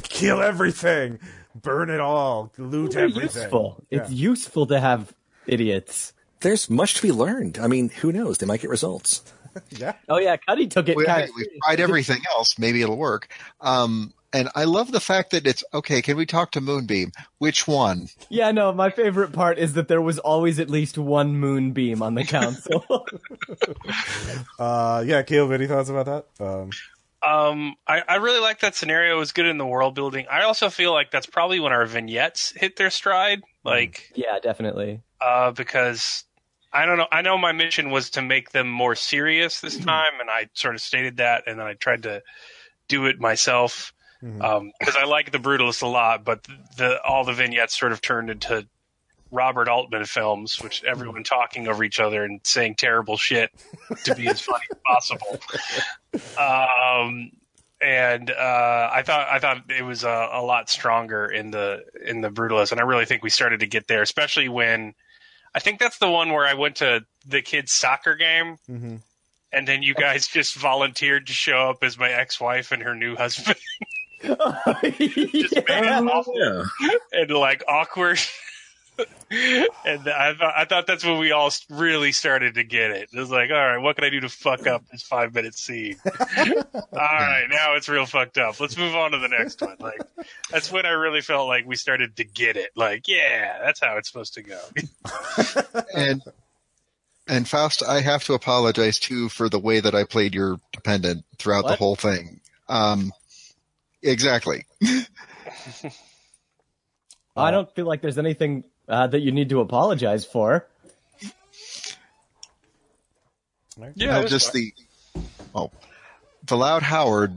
kill everything, burn it all, loot everything. Useful. It's useful to have idiots. There's much to be learned. I mean, who knows? They might get results. Yeah. Oh yeah, Cuddy took it. We've tried everything else. Maybe it'll work. And I love the fact that it's okay. Can we talk to Moonbeam? Which one? Yeah, no. My favorite part is that there was always at least one Moonbeam on the council. Caleb, any thoughts about that? I really like that scenario. It was good in the world building. I also feel like that's probably when our vignettes hit their stride. Yeah, definitely. Because I don't know. I know my mission was to make them more serious this time, and I sort of stated that, and then I tried to do it myself. Because I like the Brutalist a lot, but all the vignettes sort of turned into Robert Altman films, which everyone talking over each other and saying terrible shit to be as funny as possible. And I thought it was a lot stronger in the Brutalist, and I really think we started to get there, especially when I think that's the one where I went to the kids' soccer game. And then you guys just volunteered to show up as my ex-wife and her new husband. Just awful and awkward. And I thought that's when we all really started to get it. It was all right, what can I do to fuck up this 5-minute scene? All right, now it's real fucked up. Let's move on to the next one. That's when I really felt like we started to get it. Yeah, that's how it's supposed to go. And Faust, I have to apologize too for the way that I played your dependent throughout the whole thing. Exactly. I don't feel like there's anything that you need to apologize for. Yeah, just the Loud Howard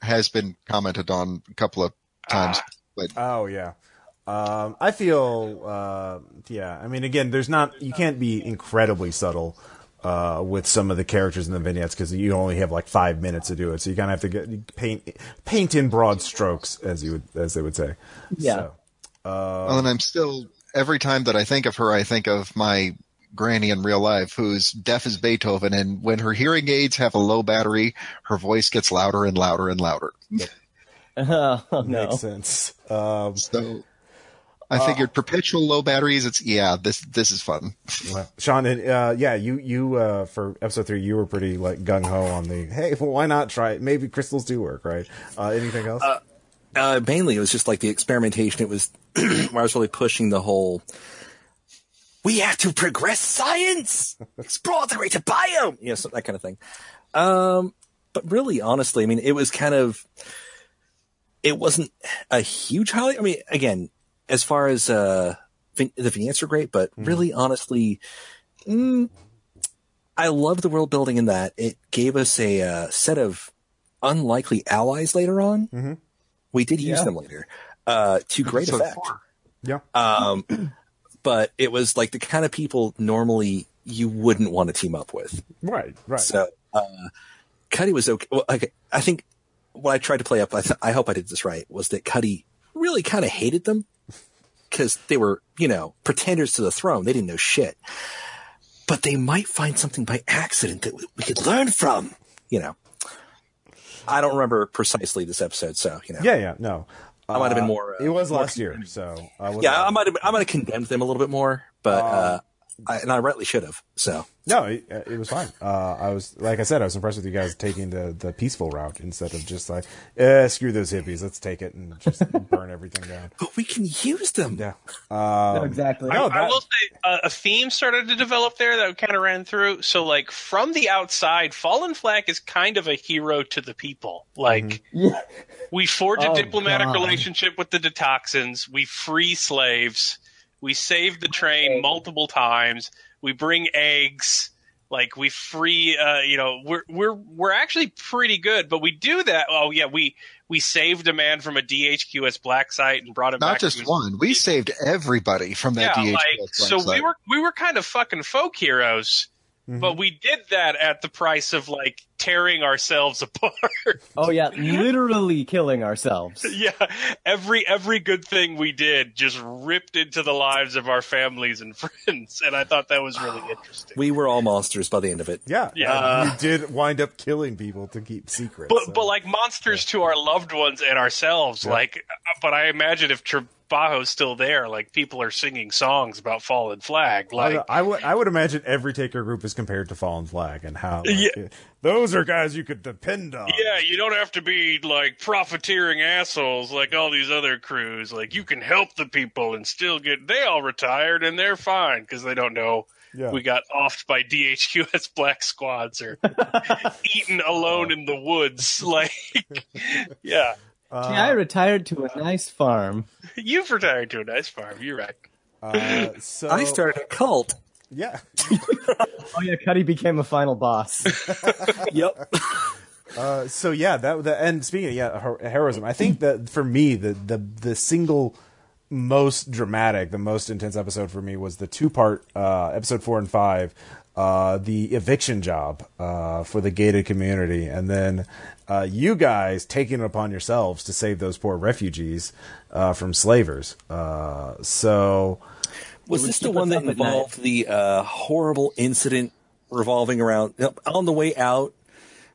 has been commented on a couple of times. But I feel I mean, again, you can't be incredibly subtle with some of the characters in the vignettes because you only have 5 minutes to do it, so you kind of have to paint in broad strokes, as they would say. Yeah. And I'm still, every time that I think of her, I think of my granny in real life, who's deaf as Beethoven, and when her hearing aids have a low battery, her voice gets louder and louder and louder. Oh no, makes sense. So I figured perpetual low batteries. This is fun. Shaun, you for episode 3, you were pretty gung ho on the hey, well, why not try it? Maybe crystals do work, right? Anything else? Mainly, it was just the experimentation. It was where I was really pushing the whole. We have to progress science. Explore the greater biome. So that kind of thing. But really, honestly, I mean, it was it wasn't a huge highlight. I mean, again, as far as the vignettes are great, but really, honestly, I love the world building in that it gave us a set of unlikely allies later on. We did use them later to great effect. Yeah. But it was the kind of people normally you wouldn't want to team up with. Right. So Cuddy was okay. Well, I think what I tried to play up, I hope I did this right, was that Cuddy really kind of hated them because they were, pretenders to the throne. They didn't know shit. But they might find something by accident that we could learn from, I don't remember precisely this episode, so, No. I might have been more. It was last year, so. I might have condemned them a little bit more, but and I rightly should have. So No, it was fine. I was, like I said, I was impressed with you guys taking the peaceful route instead of just like, screw those hippies, let's take it and just burn everything down. but we can use them. Yeah. No, exactly. I will say a theme started to develop there that kind of ran through. So, like, from the outside, Fallen Flag is kind of a hero to the people. Like, we forge a diplomatic relationship with the Detoxins. We free slaves. We save the train multiple times. We bring eggs. Like, we free. We're actually pretty good. But we do that. Oh yeah, we saved a man from a DHQS black site and brought him back. Not just one. We saved everybody from that DHQS black so site. we were kind of fucking folk heroes. But we did that at the price of, like, tearing ourselves apart. Oh yeah, literally killing ourselves. Yeah, every good thing we did just ripped into the lives of our families and friends, and I thought that was really interesting. We were all monsters by the end of it. Yeah. Yeah. You did wind up killing people to keep secrets. But like monsters to our loved ones and ourselves. Like, but I imagine if Trabajo's still there, like, people are singing songs about Fallen Flag. Like, I would imagine every Taker group is compared to Fallen Flag and how those are guys you could depend on. yeah, you don't have to be, like, profiteering assholes like all these other crews. Like, you can help the people and still they all retired and they're fine because they don't know we got offed by DHQS black squads or eaten alone in the woods. Like, yeah. I retired to a nice farm. You've retired to a nice farm. You're right. So I started a cult. Yeah. Oh yeah, Cuddy became a final boss. Yep. So yeah, and speaking of heroism, I think that for me the single most dramatic, the most intense episode for me was the 2-part episode 4 and 5, the eviction job for the gated community, and then you guys taking it upon yourselves to save those poor refugees from slavers. So Was this the one that involved the horrible incident revolving around on the way out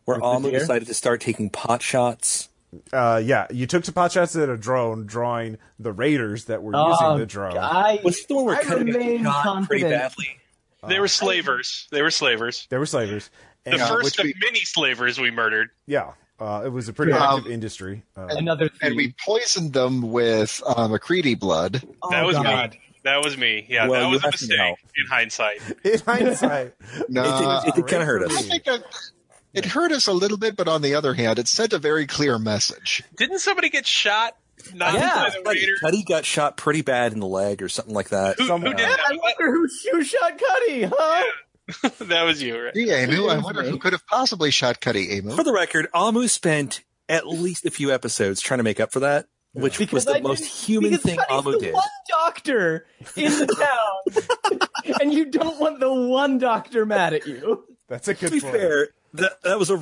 where Amu decided to start taking pot shots? Yeah, you took pot shots at a drone, drawing the raiders that were using the drone. Was it the one where Cuddy got shot pretty badly? They were slavers. They were slavers. They were slavers. The first of many slavers we murdered. Yeah. It was a pretty active industry. Another thing. And we poisoned them with McCready blood. That was me. That was me. Yeah, Well, that was you a have to know. mistake in hindsight. In hindsight, No, It did kind of hurt I us. think it hurt us a little bit, but on the other hand, it sent a very clear message. Didn't somebody get shot? Not by the raiders? Cuddy got shot pretty bad in the leg or something like that. Who did I that? wonder who shot Cuddy, huh? That was you, right? Gee, Emu, I wonder who could have possibly shot Cuddy, Emu. For the record, Amu spent at least a few episodes trying to make up for that, which was the most human thing Amu the did. one doctor in the town, and you don't want the one doctor mad at you. that's a good To be point. fair, that was it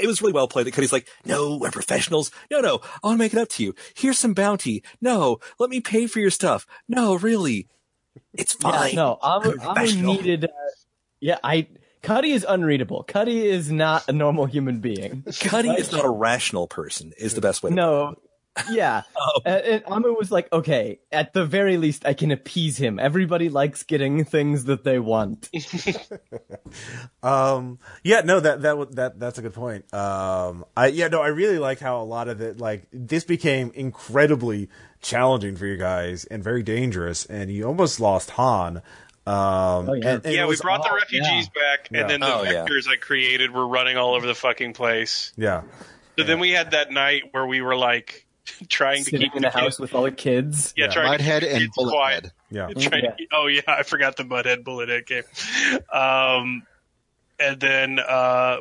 was really well played. Because he's like, no, we're professionals. No, I want to make it up to you. Here's some bounty. No, let me pay for your stuff. No, really, it's fine. Yeah, no, Amu Professional. needed. Cuddy is unreadable. Cuddy is not a normal human being. Cuddy is not a rational person. Is the best way. No. Yeah. And Amu was like, okay, at the very least, I can appease him. Everybody likes getting things that they want. Yeah, no, that's a good point. I really like how a lot of it, like, this became incredibly challenging for you guys and very dangerous, and you almost lost Han. And Yeah, we brought the refugees back, and then the Oh, yeah. vectors I created were running all over the fucking place. Yeah. So then we had that night where we were like trying to Sitting keep in a house with all the kids. trying to keep Mudhead the and kids quiet. Bullethead. Yeah. I forgot the Mudhead Bullethead game. And then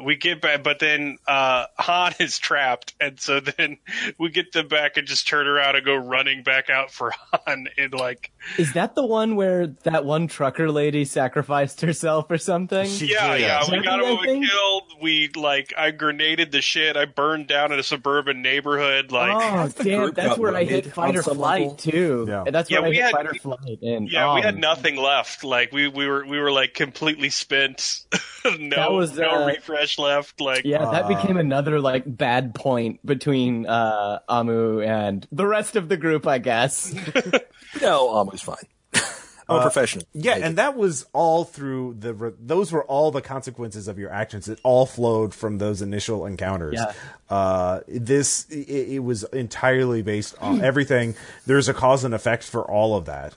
we get back, but then Han is trapped, and so then we get them back and just turn around and go running back out for Han. And like, Is that the one where that one trucker lady sacrificed herself or something? yeah, we got him killed. I grenaded the shit. I burned down in a suburban neighborhood. Like, Oh, damn, group that's got where I hit raided fight on or some flight, level. too. Yeah. And that's Yeah, where I we hit had- fight or flight. And, we had nothing left. Like we were like completely spent. That was, no refresh left. Like, Yeah, that became another, like, bad point between Amu and the rest of the group, I guess. No, Amu's fine. I'm a professional. Yeah, and that was all through those were all the consequences of your actions. It all flowed from those initial encounters. Yeah. It was entirely based on everything. There's a cause and effect for all of that.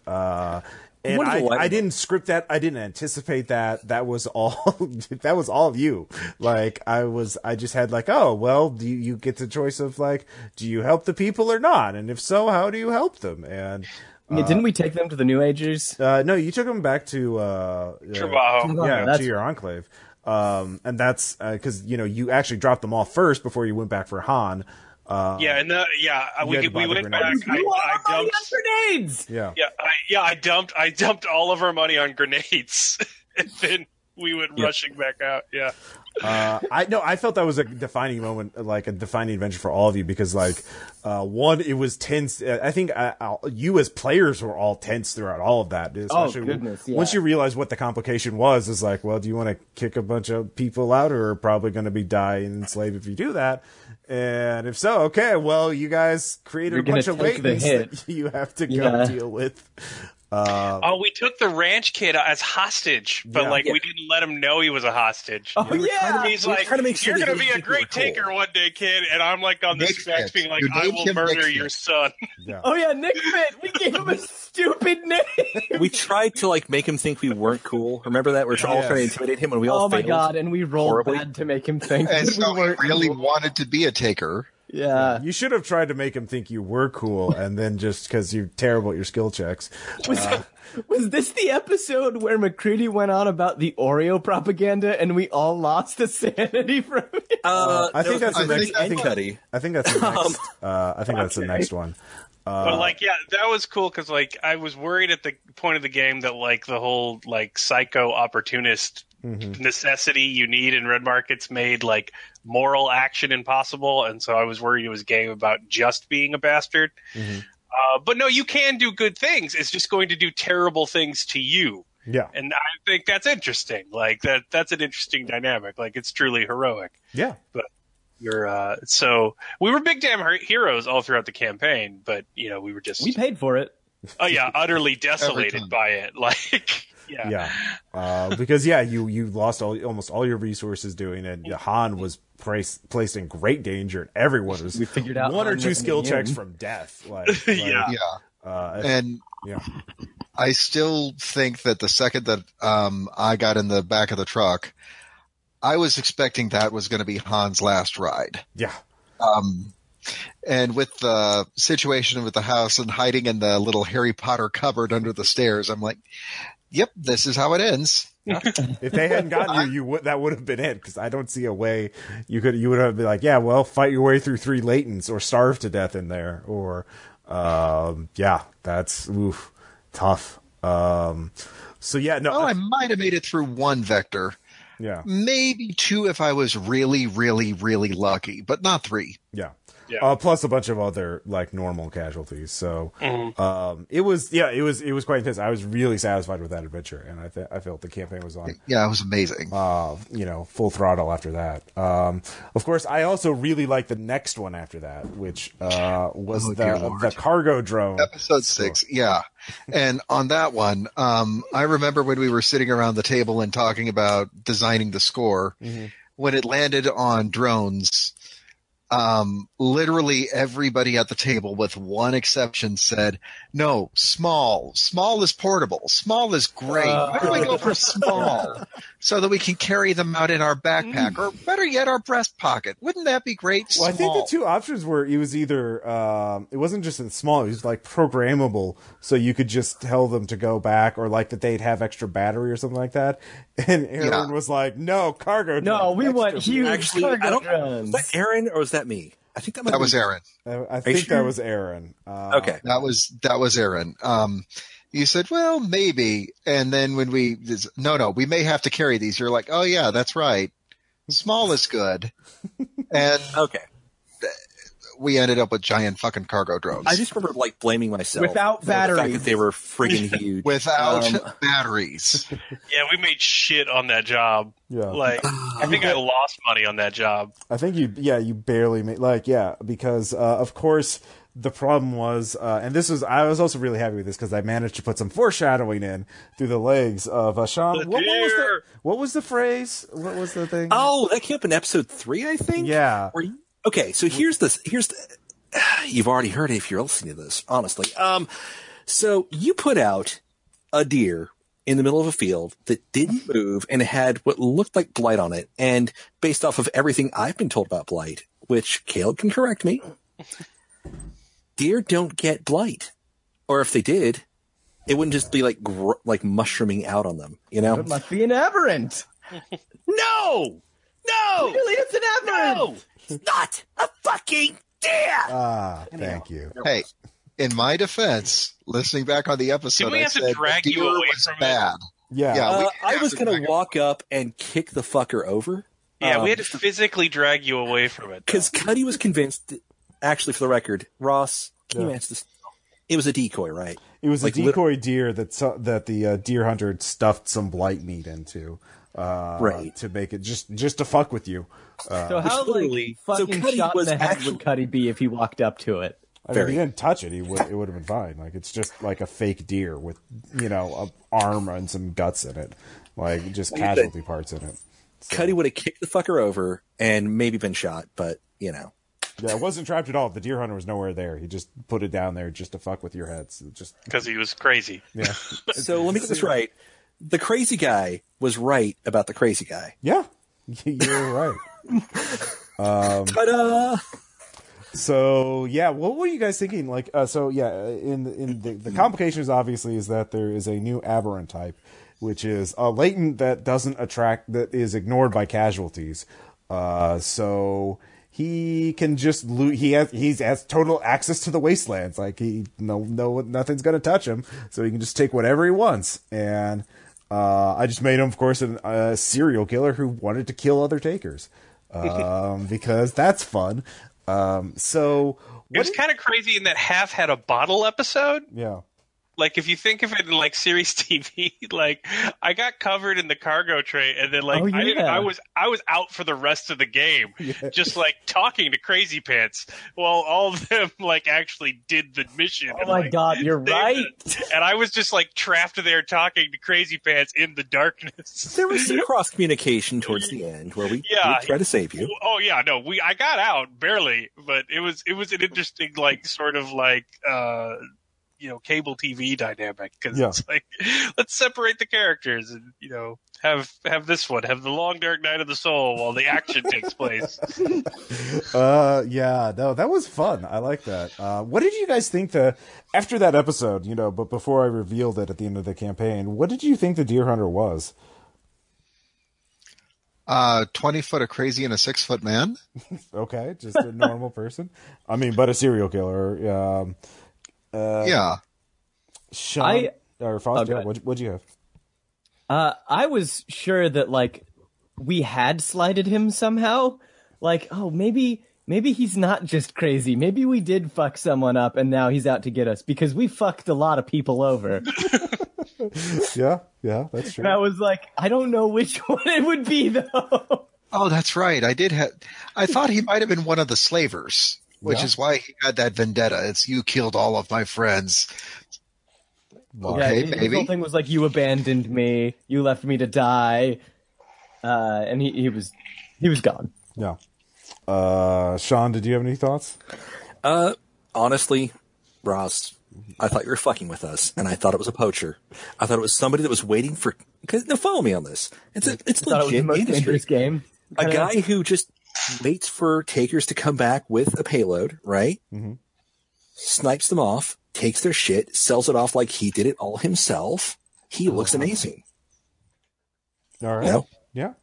And I didn't script that. I didn't anticipate that. That was all. That was all of you. Like I just had like, oh well, do you get the choice of like, do you help the people or not? And if so, how do you help them? And didn't we take them to the New Agers? no, you took them back to Trabajo. yeah, to your enclave. And that's because you actually dropped them off first before you went back for Han. We went back. I dumped grenades. I dumped all of our money on grenades, and then we went rushing back out. Yeah. I felt that was a defining moment, like a defining adventure for all of you, because one, it was tense. I think you as players were all tense throughout all of that. Especially goodness, yeah. Once you realize what the complication was, it's like, well, do you want to kick a bunch of people out, or are probably going to be die and enslaved if you do that? And if so, okay, well, you guys created a bunch of latents that you have to go deal with. We took the ranch kid as hostage, but we didn't let him know he was a hostage. Oh yeah, he's like, "You're going to be a great taker one day, kid," and I'm like on the specs, being like, "I will murder your son." Yeah. Oh yeah, Nick Fit. We gave him a stupid name. We tried to make him think we weren't cool. Remember that? We're all trying to intimidate him, and we all failed. Oh my god! And we rolled bad to make him think. And that so we weren't he really cool. wanted to be a taker. Yeah. You should have tried to make him think you were cool, and then just because you're terrible at your skill checks. Was this the episode where McCready went on about the Oreo propaganda and we all lost the sanity from it? I think that's the next. I think that's the next. I think that's the next one. But that was cool because I was worried at the point of the game that the whole psycho opportunist necessity you need in red markets made moral action impossible, and so I was worried it was a game about just being a bastard. But no, you can do good things. It's just going to do terrible things to you. Yeah, and I think that's interesting. That's an interesting dynamic. It's truly heroic. Yeah, but you're so we were big damn heroes all throughout the campaign, but we were just we paid for it. Oh yeah, utterly desolated by it. Because you lost almost all your resources doing it. Han was placed in great danger, and everyone was. We figured out one or two skill checks from death. And I still think that the second that I got in the back of the truck, I was expecting that was going to be Han's last ride. Yeah. And with the situation with the house and hiding in the little Harry Potter cupboard under the stairs, I'm like, yep, this is how it ends. If they hadn't gotten you, that would have been it, because I don't see a way you would have been like, yeah, well, fight your way through 3 latents or starve to death in there, or that's tough. I might have made it through 1 vector. Yeah, maybe 2 if I was really, really, really lucky, but not 3. Yeah. Plus a bunch of other normal casualties. So it was quite intense. I was really satisfied with that adventure, and I felt the campaign was on. Yeah, it was amazing. Full throttle after that. Of course, I also really liked the next one after that, which was the cargo drone. Episode 6. Yeah, and on that one, I remember when we were sitting around the table and talking about designing the score when it landed on drones. Literally everybody at the table, with one exception, said, no, small is portable. Small is great. Why don't we go for small so that we can carry them out in our backpack, or better yet, our breast pocket? Wouldn't that be great? Well, I think the 2 options were, it was either, it wasn't just in small, it was programmable, so you could just tell them to go back, or that they'd have extra battery or something like that. And Aaron was like, no, cargo drones. No, we want huge cargo drones. Was that Aaron, or was that me? I think that was Aaron. I think that was Aaron. Okay. That was Aaron. You said, well, maybe. And then when we may have to carry these. You're like, oh yeah, that's right. Small is good. And okay. We ended up with giant fucking cargo drones. I just remember blaming myself without batteries. The fact that they were friggin' huge. Without batteries. Yeah, we made shit on that job. Yeah. I think I lost money on that job. I think you barely made, because, of course, The problem was, and I was also really happy with this because I managed to put some foreshadowing in through the legs of Shaun. What was the phrase? What was the thing? Oh, that came up in episode 3, I think. Yeah. Okay, so here's the. You've already heard it if you're listening to this, honestly. So you put out a deer in the middle of a field that didn't move and had what looked like blight on it. And based off of everything I've been told about blight, which Caleb can correct me, deer don't get blight. Or if they did, it wouldn't just be like mushrooming out on them, you know? It must be an aberrant. No! Really, it's an aberrant. No! It's not a fucking deer! Thank you. Hey, in my defense, listening back on the episode, Did we have to drag you away from bad. Yeah. I was going to walk up and kick the fucker over. Yeah, we had to physically drag you away from it. Because Cuddy was convinced, actually, for the record, Ross, can you answer this? It was a decoy, right? It was a decoy deer that the deer hunter had stuffed some blight meat into. Right. To make it just to fuck with you. So how fucking Cuddy shot in was the head actually- would Cuddy be if he walked up to it? I mean, if he didn't touch it, it would have been fine. Like, it's just like a fake deer with, an arm and some guts in it. Like, just casualty parts in it. So. Cuddy would have kicked the fucker over and maybe been shot, but, Yeah, it wasn't trapped at all. The deer hunter was nowhere there. He just put it down there just to fuck with your heads. Because he was crazy. Yeah. So let me get this right. The crazy guy was right about the crazy guy. Yeah. You're right. Ta-da! So yeah, what were you guys thinking? Like, in the complications obviously is that there is a new aberrant type, which is a latent that doesn't attract, that is ignored by casualties. So he can just loot. He has total access to the wastelands. Like nothing's gonna touch him. So he can just take whatever he wants. And I just made him, of course, a serial killer who wanted to kill other takers, because that's fun. So it was kind of crazy in that Half had a bottle episode. Yeah. Like, if you think of it in, like, series TV, like, I got covered in the cargo tray, and then, like, I was out for the rest of the game, just, like, talking to Crazy Pants, while all of them, like, actually did the mission. Oh, my God, you're right. And I was just, like, trapped there talking to Crazy Pants in the darkness. There was some cross-communication towards the end where we did try to save you. Oh, yeah, no, I got out, barely, but it was an interesting, like, sort of, like, cable TV dynamic, because it's like, let's separate the characters and have this one have the long dark night of the soul while the action takes place. That was fun. I like that. What did you guys think after that episode? But before I revealed it at the end of the campaign, what did you think the deer hunter was? 20 foot of crazy and a 6 foot man. Okay, just a normal person. I mean, but a serial killer. Shaun or Faust, what'd you have? I was sure that, like, we had slighted him somehow. Like, oh, maybe he's not just crazy. Maybe we did fuck someone up and now he's out to get us, because we fucked a lot of people over. Yeah, that's true. And I was like, I don't know which one it would be, though. Oh, that's right. I thought he might have been one of the slavers, which is why he had that vendetta. It's, you killed all of my friends. Okay, The maybe. whole thing was like, you abandoned me, you left me to die, and he was gone. Yeah. Shaun, did you have any thoughts? Honestly, Ross, I thought you were fucking with us, and I thought it was a poacher. I thought it was somebody that was waiting for. Now follow me on this. It's legit it was the most industry. dangerous game. A guy who just waits for takers to come back with a payload, right? Mm-hmm. Snipes them off, takes their shit, sells it off like he did it all himself. He looks amazing. All right. Yeah.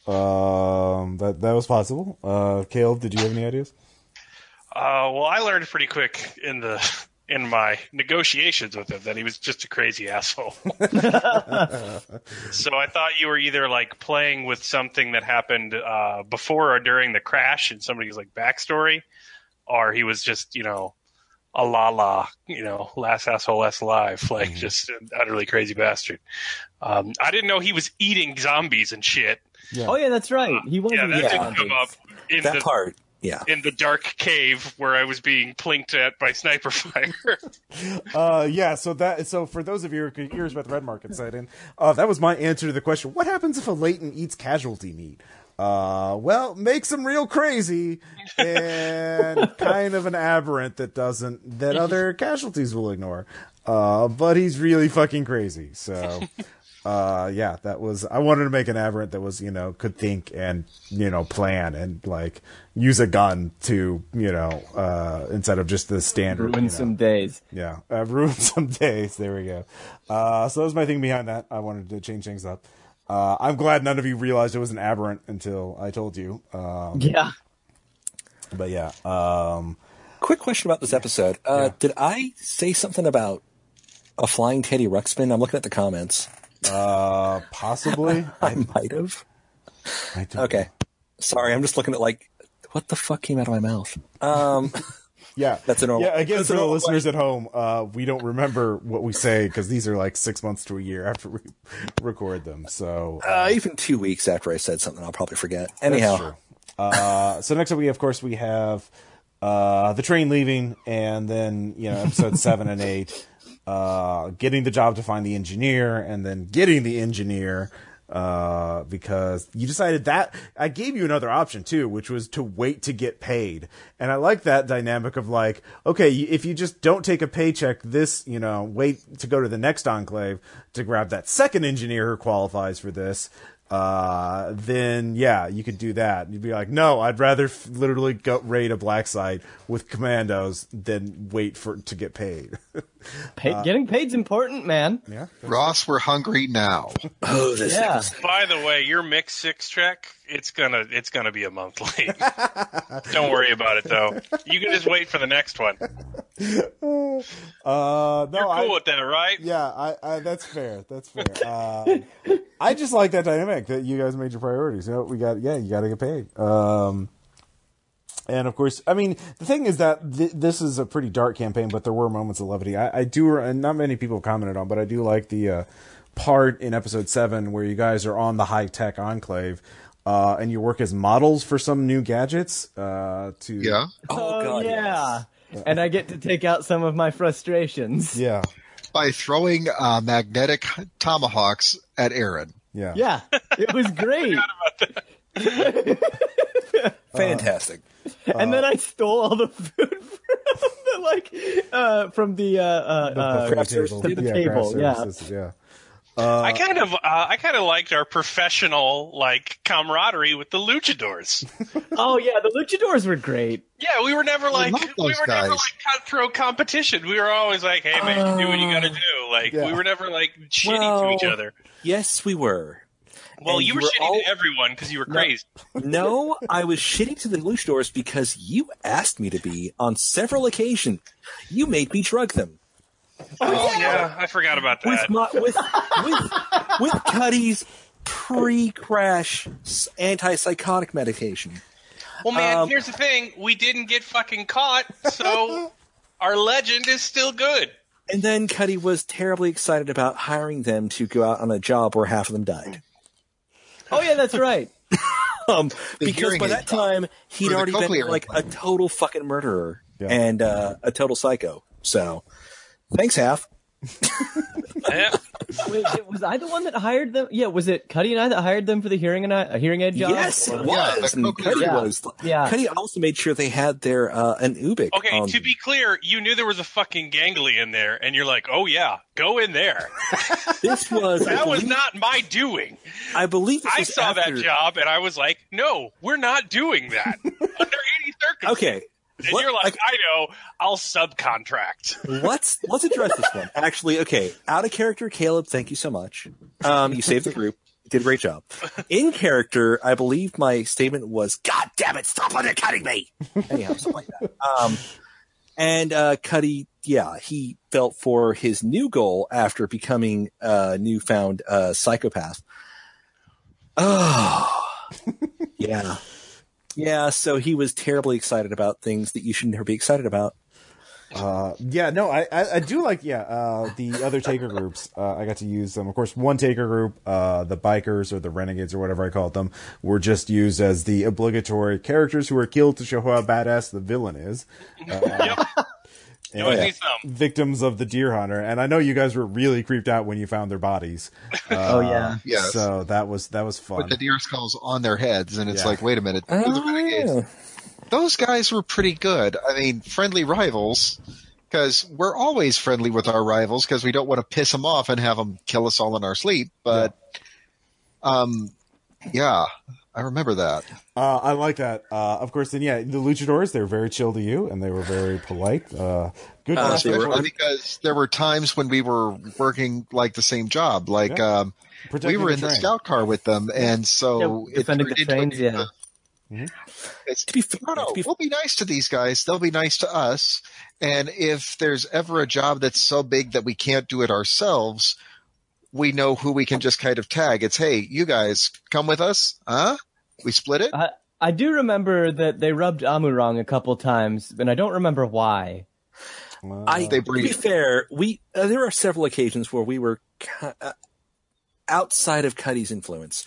That was possible. Caleb, did you have any ideas? Well, I learned pretty quick in my negotiations with him that he was just a crazy asshole. So I thought you were either, like, playing with something that happened before or during the crash in somebody's, like, backstory, or he was just, a last asshole, last alive, like, just an utterly crazy bastard. I didn't know he was eating zombies and shit. Yeah. Oh yeah, that's right. He was. That didn't come up in that part. Yeah. in the dark cave where I was being plinked at by sniper fire. So for those of you who are curious about the red market sighting, that was my answer to the question: what happens if a latent eats casualty meat? Well, makes him real crazy and kind of an aberrant that other casualties will ignore. But he's really fucking crazy. So, I wanted to make an aberrant that was, could think and, plan and like use a gun to, instead of just the standard. Ruin some days. Yeah. Ruin some days. There we go. So that was my thing behind that. I wanted to change things up. I'm glad none of you realized it was an aberrant until I told you. Yeah. But yeah. Quick question about this episode. Did I say something about a flying Teddy Ruxpin? I'm looking at the comments. Possibly. I might have. Okay. Sorry, I'm just looking at what the fuck came out of my mouth? Yeah, that's a normal. Yeah, again, for the listeners at home, we don't remember what we say because these are like 6 months to a year after we record them. So even 2 weeks after I said something, I'll probably forget. Anyhow, so next up, we have the train leaving, and then episodes 7 and 8, getting the job to find the engineer, and then getting the engineer. Because you decided that I gave you another option too, which was to wait to get paid. And I like that dynamic of like, okay, if you just don't take a paycheck wait to go to the next enclave to grab that second engineer who qualifies for this, then you could do that. You'd be like, no, I'd rather literally go raid a black site with commandos than wait to get paid. Getting paid's important, man. Yeah. Ross, we're hungry now. Oh, this By the way, your Mix 6 track, it's gonna be a month late. Don't worry about it though. You can just wait for the next one. No, You're cool with that, right? Yeah, I that's fair. That's fair. I just like that dynamic that you guys made your priorities. You got to get paid. And of course, I mean, the thing is that this is a pretty dark campaign, but there were moments of levity. I do, and not many people commented on, but I do like the part in episode 7 where you guys are on the high-tech enclave, and you work as models for some new gadgets. Yeah. Oh God, yeah. And I get to take out some of my frustrations. Yeah. By throwing magnetic tomahawks at Aaron. Yeah. Yeah, it was great. fantastic. And then I stole all the food from the craft table. table. Table. Craft Yeah. services, yeah. I kind of liked our professional camaraderie with the luchadors. Oh yeah, the luchadors were great. Yeah, we were never love those guys. cutthroat competition. We were always like, "Hey man, you do what you got to do." We were never shitty to each other. Yes, we were. Well, And you were shitty to everyone because you were crazy. No, I was shitty to the luchadors because you asked me to be on several occasions. You made me drug them. Oh yeah, I forgot about that. With Cuddy's pre-crash antipsychotic medication. Well, man, here's the thing: we didn't get fucking caught, so our legend is still good. And then Cuddy was terribly excited about hiring them to go out on a job where half of them died. Oh yeah, that's right. Because by that time he'd already been a total fucking murderer and a total psycho. So, thanks, half. Yeah. Wait, was I the one that hired them? Yeah, was it Cuddy and I that hired them for the hearing aid job? Yes, it was. And Cuddy was. Yeah. Cuddy also made sure they had their an Ubik. Okay, to be clear, you knew there was a fucking ganglion there, and you're like, "Oh yeah, go in there." This was that was not my doing. I believe this I was saw after... that job, and I was like, "No, we're not doing that under any circumstances." Okay. And you're like, I know, I'll subcontract. Let's address this one. Actually, okay, out of character, Caleb, thank you so much. You saved the group. You did a great job. In character, I believe my statement was, "God damn it, stop undercutting me!" Anyhow, something like that. And Cuddy, he felt for his new goal after becoming a newfound psychopath. Oh, yeah. Yeah, so he was terribly excited about things that you should never be excited about. Yeah, no, I do like, the other taker groups. I got to use them. Of course, one taker group, the bikers or the renegades or whatever I called them, were just used as the obligatory characters who are killed to show how badass the villain is. Yep. And, Always need some. victims of the deer hunter. And I know you guys were really creeped out when you found their bodies. Oh yeah. Yes. So that was fun. With the deer skulls on their heads, and it's Yeah. like, wait a minute, those are renegades. Those guys were pretty good. I mean, friendly rivals, because we're always friendly with our rivals because we don't want to piss them off and have them kill us all in our sleep. But, yeah, I remember that. I like that. Of course, then, the luchadors, they were very chill to you, and they were very polite. Good Especially because there were times when we were working like the same job. Like, we Protecting were in the train. scout car with them, and so it defending the turned into trains. It's, To be fair, we'll be nice to these guys. They'll be nice to us. And if there's ever a job that's so big that we can't do it ourselves, we know who we can just kind of tag. It's, hey, you guys, come with us. Huh? We split it? I do remember that they rubbed Amu wrong a couple times, and I don't remember why. to be fair, there are several occasions where we were outside of Cuddy's influence.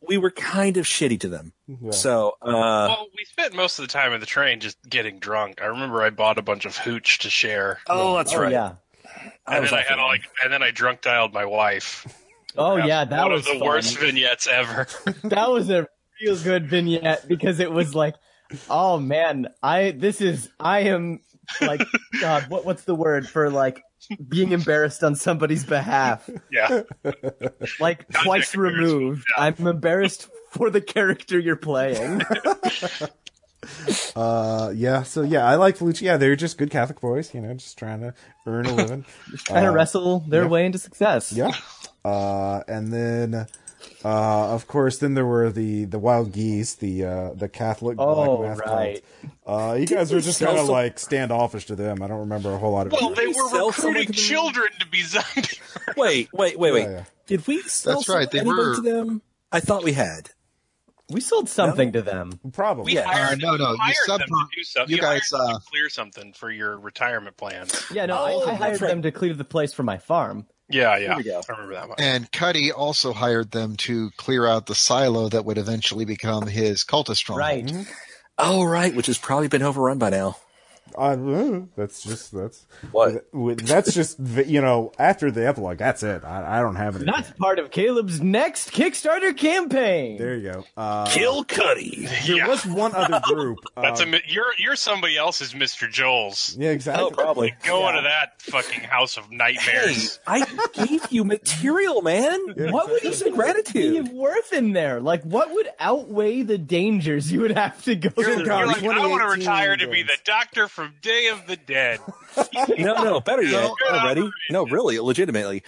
We were kind of shitty to them. Yeah. So, Well, we spent most of the time in the train just getting drunk. I remember I bought a bunch of hooch to share. that's right. Yeah. And then I drunk dialed my wife. Oh yeah, that One was of the fun. worst vignettes ever. That was a real good vignette because it was like, oh man, I am like, God, what's the word for like being embarrassed on somebody's behalf? Yeah. Like twice removed. Yeah. I'm embarrassed for the character you're playing. I like Felucci. Yeah, they're just good Catholic boys, just trying to earn a living. Trying to wrestle their way into success. Yeah. And then, of course, then there were the wild geese, the Catholic Oh, black mask right. clowns. You guys were just kind of like standoffish to them. I don't remember a whole lot of Well, it. they sell were someone recruiting to them? children to be zombie. Wait. Yeah. Did we sell That's right, they anybody were- to them? I thought we had. We sold something to them. Probably. We hired no, them, you hired them sub- to do something. you guys, hired them to clear something for your retirement plan. Yeah, no, Oh, I hired that's right. them to clear the place for my farm. Yeah. we go. I remember that much. And Cuddy also hired them to clear out the silo that would eventually become his cultist stronghold. Right. Oh, right, which has probably been overrun by now. That's just What? after the epilogue, that's it. I don't have anything. That's part of Caleb's next Kickstarter campaign. There you go. Kill Cuddy. There was one other group. That's you're somebody else's Mr. Joel's. Yeah, exactly. Oh, probably. Go into that fucking house of Hey, nightmares. I gave you material, man. What would you say Be gratitude? of worth in there. Like, what would outweigh the dangers you would have to go You're through? You're like, I want to 2018 retire to be games. the doctor from Day of the Dead. No, better yet. No. Ready? No, really, legitimately.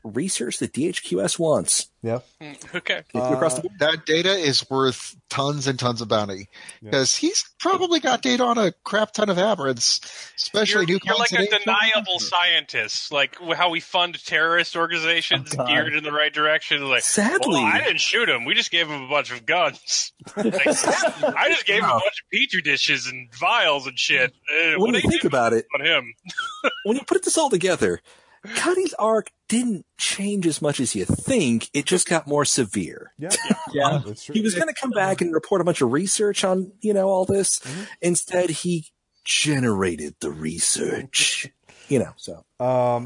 Research that DHQS wants. Yep. Okay. Across the board. That data is worth tons and tons of bounty because he's probably got data on a crap ton of aberrants, especially You're new like a constants. deniable scientist, like how we fund terrorist organizations God. geared in the right direction. Like, Sadly. well, I didn't shoot him. We just gave him a bunch of guns. Like, I just gave him a bunch of petri dishes and vials and shit. When What you do think do about it, on him? when you put this all together, Cuddy's arc didn't change as much as you think. It just got more severe. Yeah. Yeah. That's true. He was going to come back and report a bunch of research on, all this. Mm-hmm. Instead, he generated the research. So.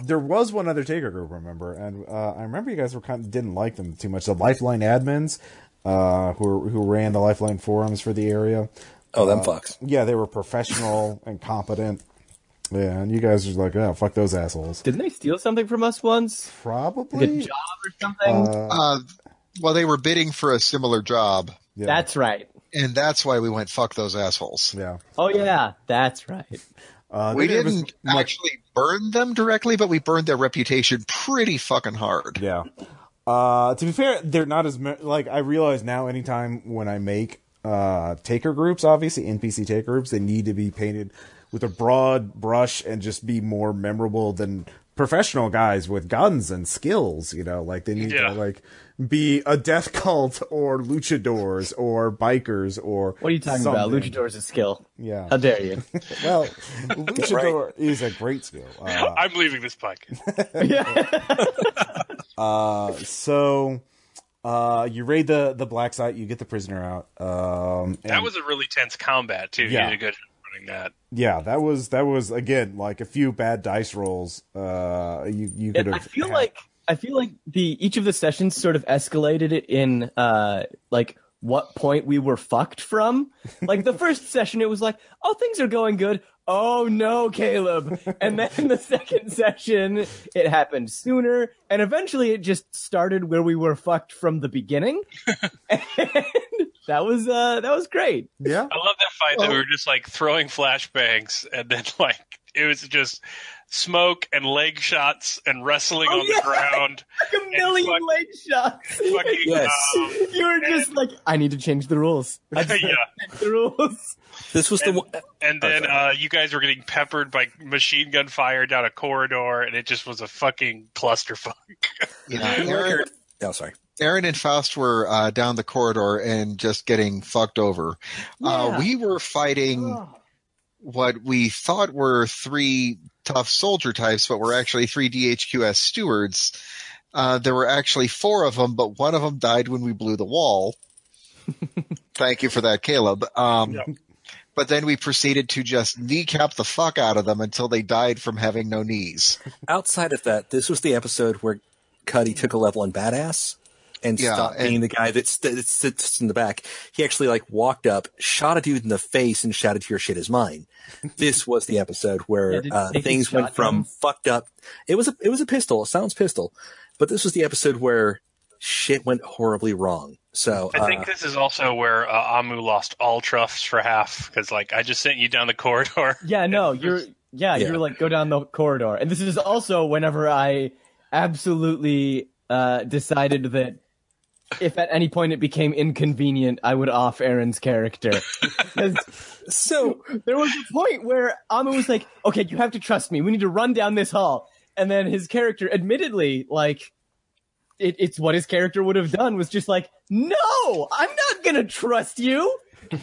There was one other taker group, remember, and I remember you guys didn't like them too much. The Lifeline admins, who ran the Lifeline forums for the area. Oh, them fucks. Yeah, they were professional and competent. Yeah, and you guys were like, oh, fuck those assholes. Didn't they steal something from us once? Like a Probably. job or something? Well, they were bidding for a similar job, Yeah. That's right. and that's why we went fuck those assholes. Yeah. Oh, yeah, that's right. We there was didn't much- actually burn them directly, but we burned their reputation pretty fucking hard. Yeah. To be fair, they're not as I realize now. Anytime when I make taker groups, obviously NPC taker groups, they need to be painted with a broad brush and just be more memorable than professional guys with guns and skills, like they need to like be a death cult or luchadors or bikers or What are you talking about? Luchador's a skill. Yeah. How dare you? Well, luchador is a great skill. I'm leaving this podcast. So you raid the black site, you get the prisoner out. That was a really tense combat too. Yeah. You did a good job running that. Yeah, that was again like a few bad dice rolls. You could have. I feel like each of the sessions sort of escalated it in like what point we were fucked from. Like the first session, it was like, oh, things are going good. Oh no, Caleb. And then in the second session, it happened sooner, and eventually it just started where we were fucked from the beginning. And that was great. Yeah, I love that fight that we were just like throwing flashbangs, and then like it was just smoke and leg shots and wrestling on the ground. Like a million leg shots. Yes. You were just like, I need to change the rules. I just change the rules. This was the one. And then you guys were getting peppered by machine gun fire down a corridor, and it just was a fucking clusterfuck. Oh, sorry. Aaron and Faust were down the corridor and just getting fucked over. Yeah. We were fighting what we thought were 3 tough soldier types, but were actually 3 DHQS stewards. There were actually 4 of them, but one of them died when we blew the wall. Thank you for that, Caleb. But then we proceeded to just kneecap the fuck out of them until they died from having no knees. Outside of that, this was the episode where Cuddy took a level on badass and stopped being the guy that sits in the back. He actually like walked up, shot a dude in the face, and shouted, "Your shit is mine." This was the episode where things went from fucked up. It was a pistol, a silenced pistol, but this was the episode where shit went horribly wrong. So I think this is also where Amu lost all trust for half, because like I just sent you down the corridor. Yeah, no, you're like, go down the corridor. And this is also whenever I absolutely decided that if at any point it became inconvenient, I would off Aaron's character. So there was a point where Amu was like, okay, you have to trust me. We need to run down this hall. And then his character, admittedly, like, it's what his character would have done, was just like, no, I'm not going to trust you. Yep.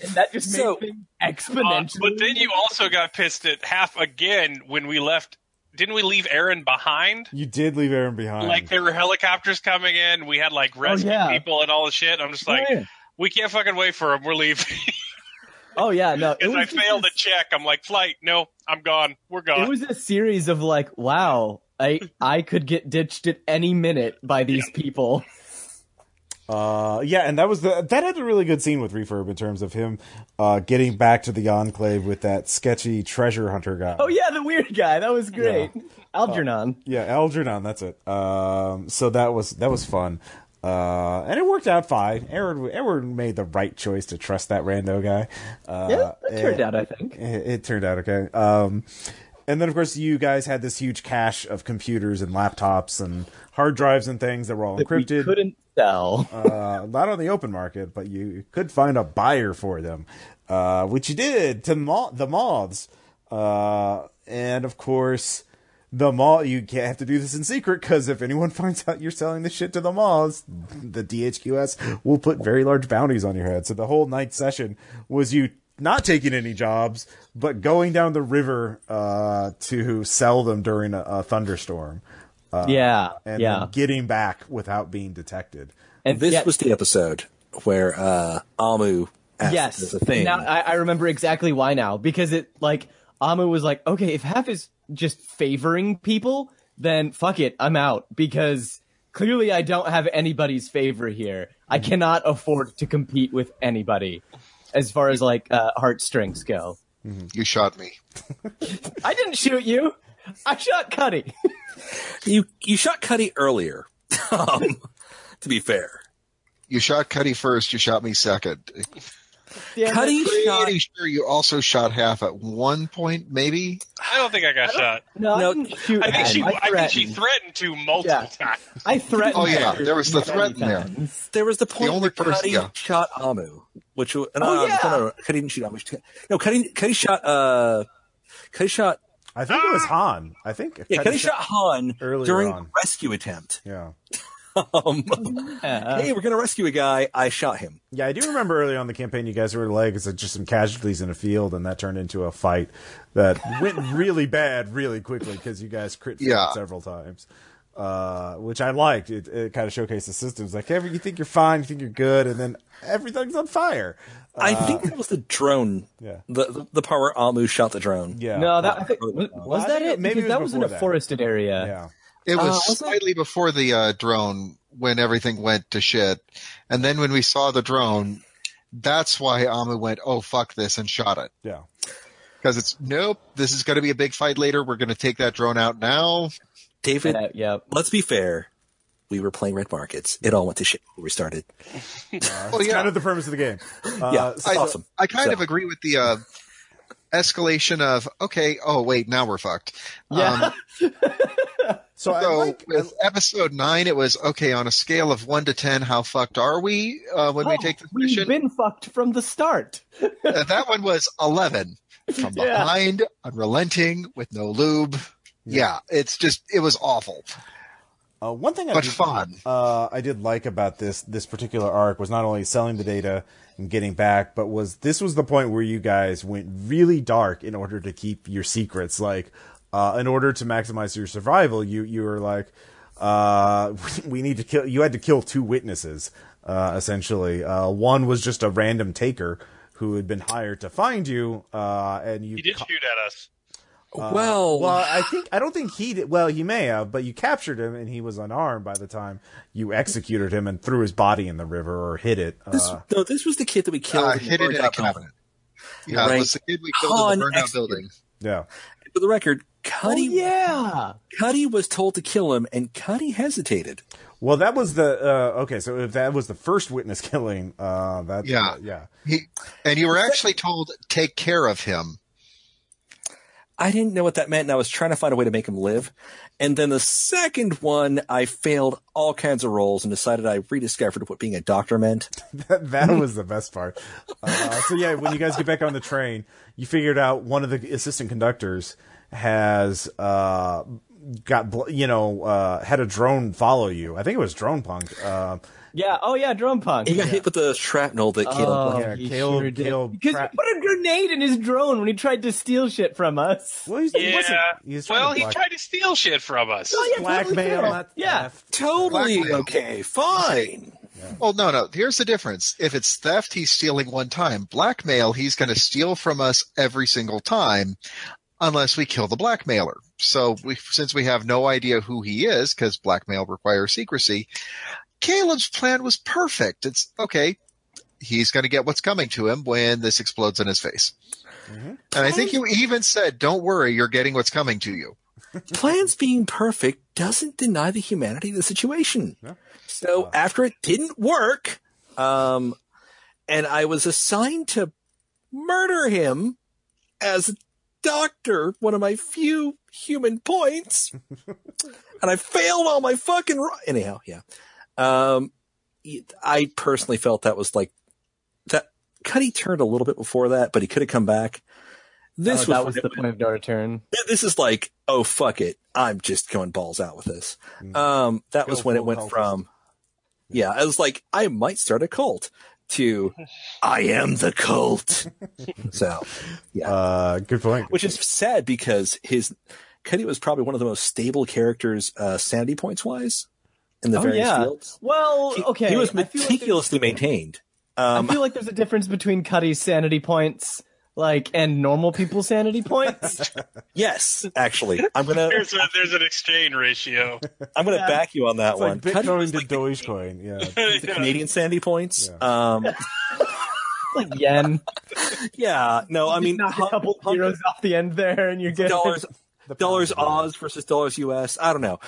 And that just made things exponentially. But then you also got pissed at half again when we left. Didn't we leave Aaron behind? You did leave Aaron behind. Like there were helicopters coming in. We had like rescue people and all the shit. I'm just like, we can't fucking wait for him. We're leaving. Oh yeah, no. Because I failed to check. I'm like, flight, no, I'm gone. We're gone. It was a series of like, wow, I could get ditched at any minute by these people. And that had a really good scene with Refurb in terms of him getting back to the Enclave with that sketchy treasure hunter guy. Oh yeah, the weird guy. That was great. Yeah. Algernon. Algernon, that's it. So that was fun. And it worked out fine. Aaron made the right choice to trust that rando guy. It turned out, I think. It turned out okay. And then, of course, you guys had this huge cache of computers and laptops and hard drives and things that were all encrypted. We couldn't sell. Not on the open market, but you could find a buyer for them, which you did to the moths. And, of course, the moth, you can't have to do this in secret, because if anyone finds out you're selling this shit to the moths, the DHQS will put very large bounties on your head. So the whole night session was you not taking any jobs, but going down the river to sell them during a thunderstorm. And getting back without being detected. And this was the episode where Amu asked as a thing. Now I remember exactly why now, because it like Amu was like, okay, if half is just favoring people, then fuck it, I'm out, because clearly I don't have anybody's favor here. I cannot afford to compete with anybody as far as like heartstrings go. Mm-hmm. You shot me. I didn't shoot you. I shot Cuddy. You shot Cuddy earlier. To be fair, you shot Cuddy first. You shot me second. Yeah, Cuddy shot. Pretty sure you also shot half at one point, maybe. I don't think I got shot. No, I didn't shoot. I think she threatened to multiple times. I threatened. Oh yeah, there was the threat in there. There was the point where Cuddy shot Amu, which no, Cuddy didn't shoot Amu. No, Cuddy shot. Cuddy shot. I think it was Han. I think. Yeah, Cuddy shot Han during the rescue attempt. Yeah. Hey, we're going to rescue a guy. I shot him. Yeah, I do remember early on in the campaign, you guys were like, it's just some casualties in a field, and that turned into a fight that went really bad really quickly because you guys crit failed several times, which I liked. It kind of showcased the systems. Like, you think you're fine, you think you're good, and then everything's on fire. I think that was the drone. Yeah. The part where Amu shot the drone. Yeah. No, was that it? Maybe because that was in a forested area. Yeah. It was slightly before the drone when everything went to shit. And then when we saw the drone, that's why Amu went, oh, fuck this, and shot it. Yeah. Because nope, this is going to be a big fight later. We're going to take that drone out now. David, let's be fair. We were playing Red Markets. It all went to shit before we started. It's kind of the premise of the game. It's awesome. I kind of agree with the escalation of, okay, oh, wait, now we're fucked. Yeah. So with episode 9, it was, okay, on a scale of 1 to 10, how fucked are we when we take this mission? We've been fucked from the start. That one was 11. From behind, unrelenting, with no lube. Yeah, it was awful. One thing fun. I did like about this particular arc was not only selling the data and getting back, but this was the point where you guys went really dark in order to keep your secrets. Like, in order to maximize your survival, you were like, we need to kill. You had to kill 2 witnesses, essentially. One was just a random taker who had been hired to find you, and he did shoot at us. I don't think he did. Well, he may have, but you captured him, and he was unarmed by the time you executed him and threw his body in the river or hid it. This was the kid that we killed. Hid it in a cabinet. Yeah, right. It was the kid we killed in the burned-out building. Yeah. For the record, Cuddy. Oh, yeah. Cuddy was told to kill him, and Cuddy hesitated. Well, that was okay. So if that was the first witness killing, and you were actually told take care of him. I didn't know what that meant, and I was trying to find a way to make him live. And then the second one, I failed all kinds of roles and decided I rediscovered what being a doctor meant. that was the best part. So yeah, when you guys get back on the train, you figured out one of the assistant conductors has had a drone follow you. I think it was Drone Punk. Drone Punk. He got hit with the shrapnel that Caleb. Caleb because he put a grenade in his drone when he tried to steal shit from us. Well, he tried to steal shit from us. Blackmail, not theft. Totally Blackmail. Okay, fine. Yeah. Well, no. Here's the difference. If it's theft, he's stealing one time. Blackmail, he's going to steal from us every single time, unless we kill the blackmailer. So since we have no idea who he is, because blackmail requires secrecy, Caleb's plan was perfect. It's okay. He's going to get what's coming to him when this explodes in his face. Mm-hmm. And I think you even said, don't worry, you're getting what's coming to you. Plans being perfect doesn't deny the humanity of the situation. Yeah. So after it didn't work, and I was assigned to murder him as a doctor, one of my few human points, and I failed all my fucking anyhow, yeah. I personally felt that was like that. Cuddy turned a little bit before that, but he could have come back. That was the point of no return. This is like, oh fuck it, I'm just going balls out with this. That was when it went from, I was like, I might start a cult to, I am the cult. So, yeah, good point. Which is sad because Cuddy was probably one of the most stable characters, sanity points wise. In the various fields. Well, okay. He was meticulously maintained. I feel like there's a difference between Cuddy's sanity points, and normal people's sanity points. Yes, actually, I'm gonna. There's an exchange ratio. I'm gonna back you on that it's one. Like Bitcoin to Dogecoin, the Canadian sanity points. Yeah. Like yen. Yeah, no, I mean, knock a couple zeros off the end there, and you're good. Dollars Oz versus dollars US. I don't know.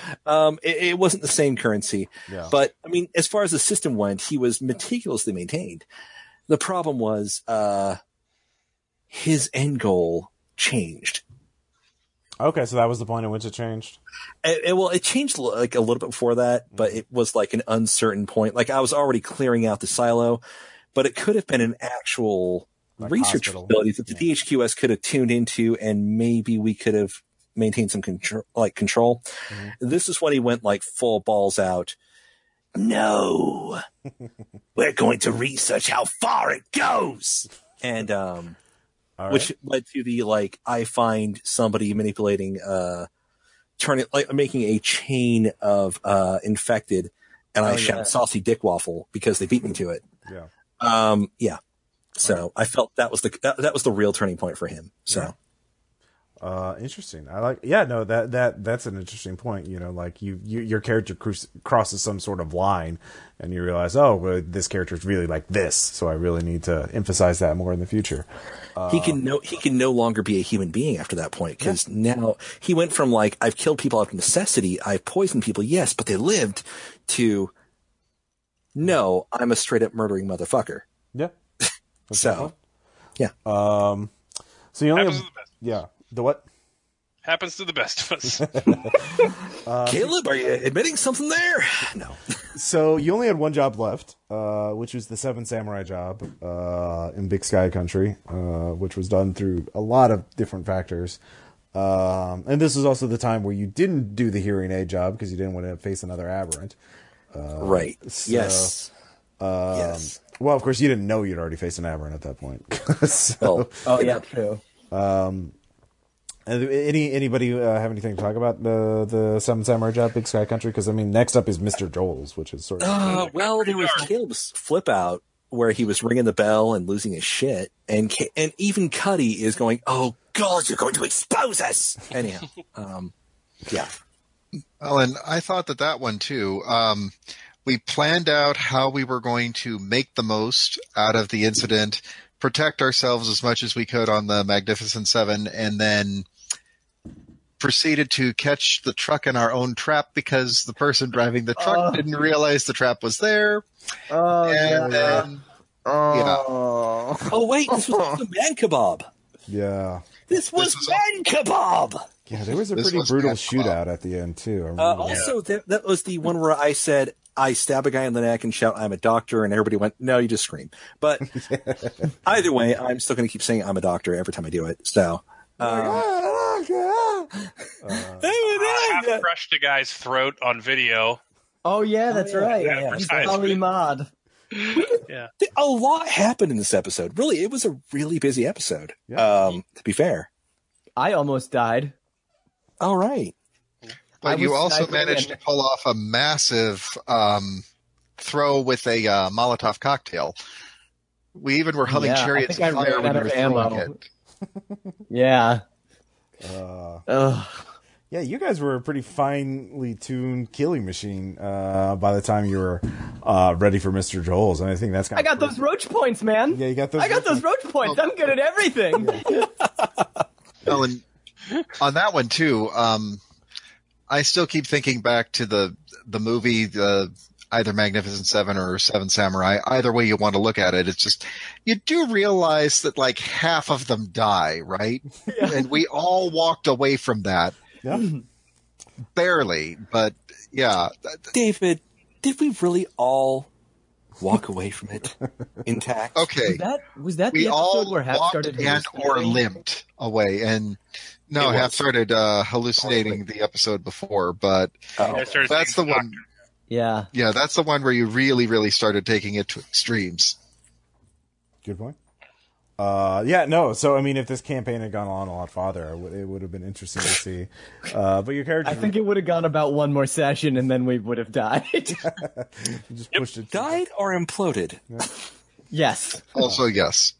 It wasn't the same currency, but I mean, as far as the system went, he was meticulously maintained. The problem was, his end goal changed. Okay. So that was the point at which it changed. It changed like a little bit before that, but it was like an uncertain point. Like I was already clearing out the silo, but it could have been an actual research facility that the DHQS could have tuned into, and maybe we could have maintain some control. This is when he went like full balls out. No, we're going to research how far it goes. And, which led to the, like, I find somebody manipulating, making a chain of, infected, and I shout saucy dick waffle because they beat me to it. Yeah. So I felt that was the real turning point for him. So. Interesting. I like. Yeah, no, that's an interesting point. You know, like your character crosses some sort of line, and you realize, oh, well, this character is really like this, so I really need to emphasize that more in the future. He can no longer be a human being after that point, because now he went from like, I've killed people out of necessity, I've poisoned people, yes, but they lived, to no, I'm a straight up murdering motherfucker. Yeah. So, yeah. So you only have, the what? Happens to the best of us. Caleb, are you admitting something there? No. So you only had one job left, which was the Seven Samurai job in Big Sky Country, which was done through a lot of different factors. And this was also the time where you didn't do the hearing aid job because you didn't want to face another aberrant. Right. Yes. Yes. Well, of course, you didn't know you'd already faced an aberrant at that point. True. Anybody have anything to talk about the Seven Samurai job, Big Sky Country? Because I mean, next up is Mr. Joel's, which is sort of well, there was Caleb's flip out where he was ringing the bell and losing his shit, and even Cuddy is going, "Oh God, you're going to expose us." Anyhow, yeah. Well, and I thought that one too. We planned out how we were going to make the most out of the incident, protect ourselves as much as we could on the Magnificent Seven, and then proceeded to catch the truck in our own trap because the person driving the truck didn't realize the trap was there. Oh wait, this was the man kebab. Yeah. This was man kebab. Yeah, there was a pretty brutal shootout at the end too. Also, that was the one where I said I stab a guy in the neck and shout, "I'm a doctor," and everybody went, "No, you just scream." But either way, I'm still going to keep saying I'm a doctor every time I do it. So. I crushed a guy's throat on video. Oh yeah, that's right. Yeah. He's Ali Mod. Yeah. A lot happened in this episode. Really, it was a really busy episode. Yeah. To be fair, I almost died. All right. But you also managed to pull off a massive throw with a Molotov cocktail. We even were humming Chariots of Fire when you were throwing it. Yeah. Yeah, you guys were a pretty finely tuned killing machine by the time you were ready for Mr. Joel's, and I think that's kind of. I got those roach points, man. Yeah, you got those. I got those roach points. I'm good at everything. Well, and on that one too, I still keep thinking back to the movie, either Magnificent Seven or Seven Samurai. Either way you want to look at it, it's just you do realize that like half of them die, right? Yeah. And we all walked away from that. Yeah. Barely, but yeah. David, did we really all walk away from it intact? Okay. Was that we the episode where Hap started or limped away? And no, Hap started hallucinating the episode before, but that's the one. Yeah. Yeah, that's the one where you really, really started taking it to extremes. Good point. Yeah, no. So, I mean, if this campaign had gone on a lot farther, it would have been interesting to see. But your character, I think it would have gone about one more session, and then we would have died. Just pushed it. Died or imploded? Yeah. Yes. Also, yes.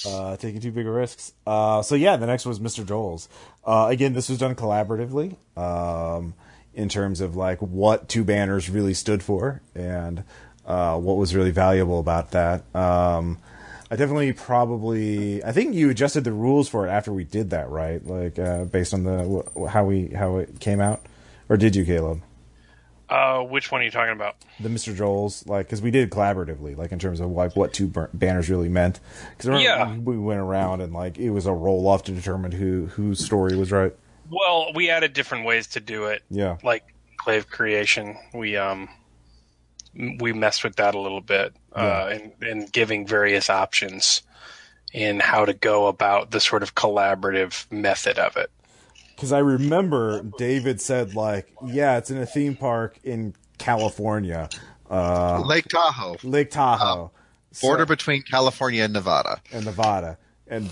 Taking too big of risks. So yeah, the next was Mr. Joel's. Again, this was done collaboratively. In terms of like what two banners really stood for and what was really valuable about that. I definitely I think you adjusted the rules for it after we did that, right? Like based on how it came out, or did you, Caleb? Which one are you talking about? The Mr. Joel's, like, because we did it collaboratively, like in terms of like what two banners really meant. Because we went around and like it was a roll off to determine whose story was right. Well, we added different ways to do it. Yeah. Like enclave creation, we messed with that a little bit, and giving various options in how to go about the sort of collaborative method of it. Because I remember David said, like, yeah, it's in a theme park in California. Lake Tahoe. Lake Tahoe. Border between California and Nevada. And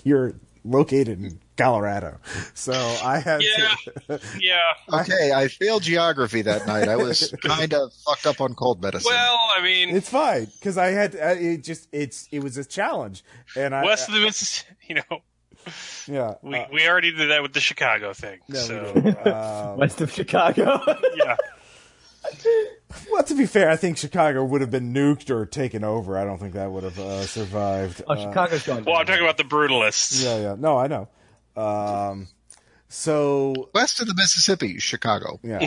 you're located in Colorado. So I had to... Yeah. Okay, I failed geography that night. I was kind of fucked up on cold medicine. Well, I mean, It's fine, because I had... it was a challenge. And west of the Mississippi, Yeah. we already did that with the Chicago thing. Yeah, so, we did. West of Chicago. yeah. Well, to be fair, I think Chicago would have been nuked or taken over. I don't think that would have survived. Oh, Chicago's going. Well, I'm talking about the brutalists. Yeah. No, I know. So west of the Mississippi, Chicago. yeah.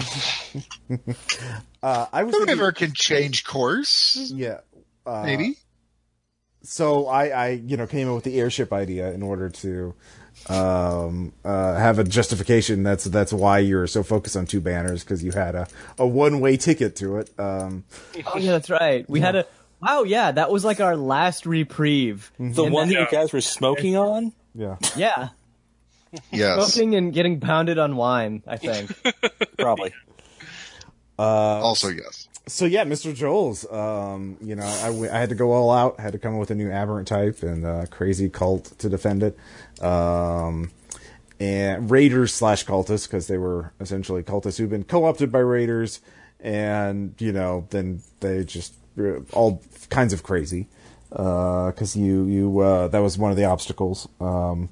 I was The thinking, river can change course. yeah. Maybe. So I came up with the airship idea in order to have a justification. That's why you're so focused on two banners, because you had a one-way ticket to it. Oh yeah, that's right. We had a. Wow, yeah, that was like our last reprieve. The one that you guys were smoking on? Yeah. Yeah, Yes. smoking and getting pounded on wine. I think. Probably. Also, yes. So yeah, Mr. Joel's. I had to go all out. Had to come up with a new aberrant type and crazy cult to defend it. And raiders / cultists, because they were essentially cultists who've been co-opted by raiders, and then they just all kinds of crazy. Because that was one of the obstacles that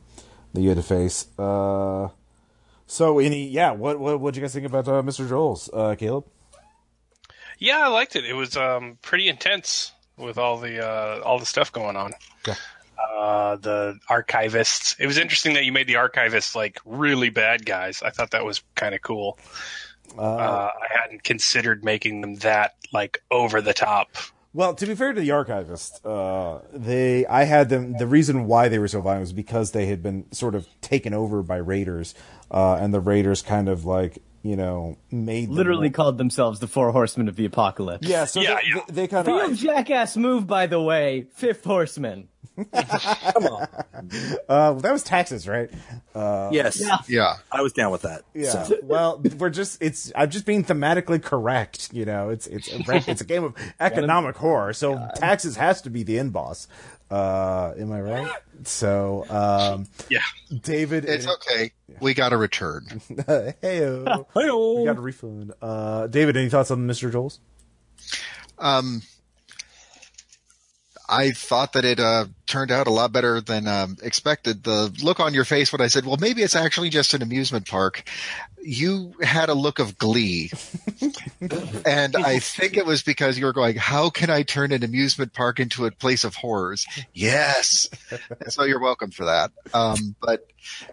you had to face. What'd you guys think about Mr. Joel's, Caleb? Yeah, I liked it. It was pretty intense with all the stuff going on. Yeah. The archivists. It was interesting that you made the archivists like really bad guys. I thought that was kind of cool. I hadn't considered making them that like over the top. Well, to be fair to the archivists, I had them. The reason why they were so violent was because they had been sort of taken over by raiders, and the raiders kind of like made Literally called themselves the Four Horsemen of the Apocalypse. Yeah, so they kind Real of jackass move, by the way. Fifth Horseman. Come on. that was taxes, right? Yes. Yeah. I was down with that. Yeah. So. Well, I'm just being thematically correct. It's a game of economic horror, so taxes has to be the end boss. Am I right? So, Yeah. David, It's okay. We got a return. Heyo. We got a refund. David, any thoughts on Mr. Joel's? I thought that it turned out a lot better than expected. The look on your face when I said, well, maybe it's actually just an amusement park, you had a look of glee. And I think it was because you were going, how can I turn an amusement park into a place of horrors? Yes. So you're welcome for that. But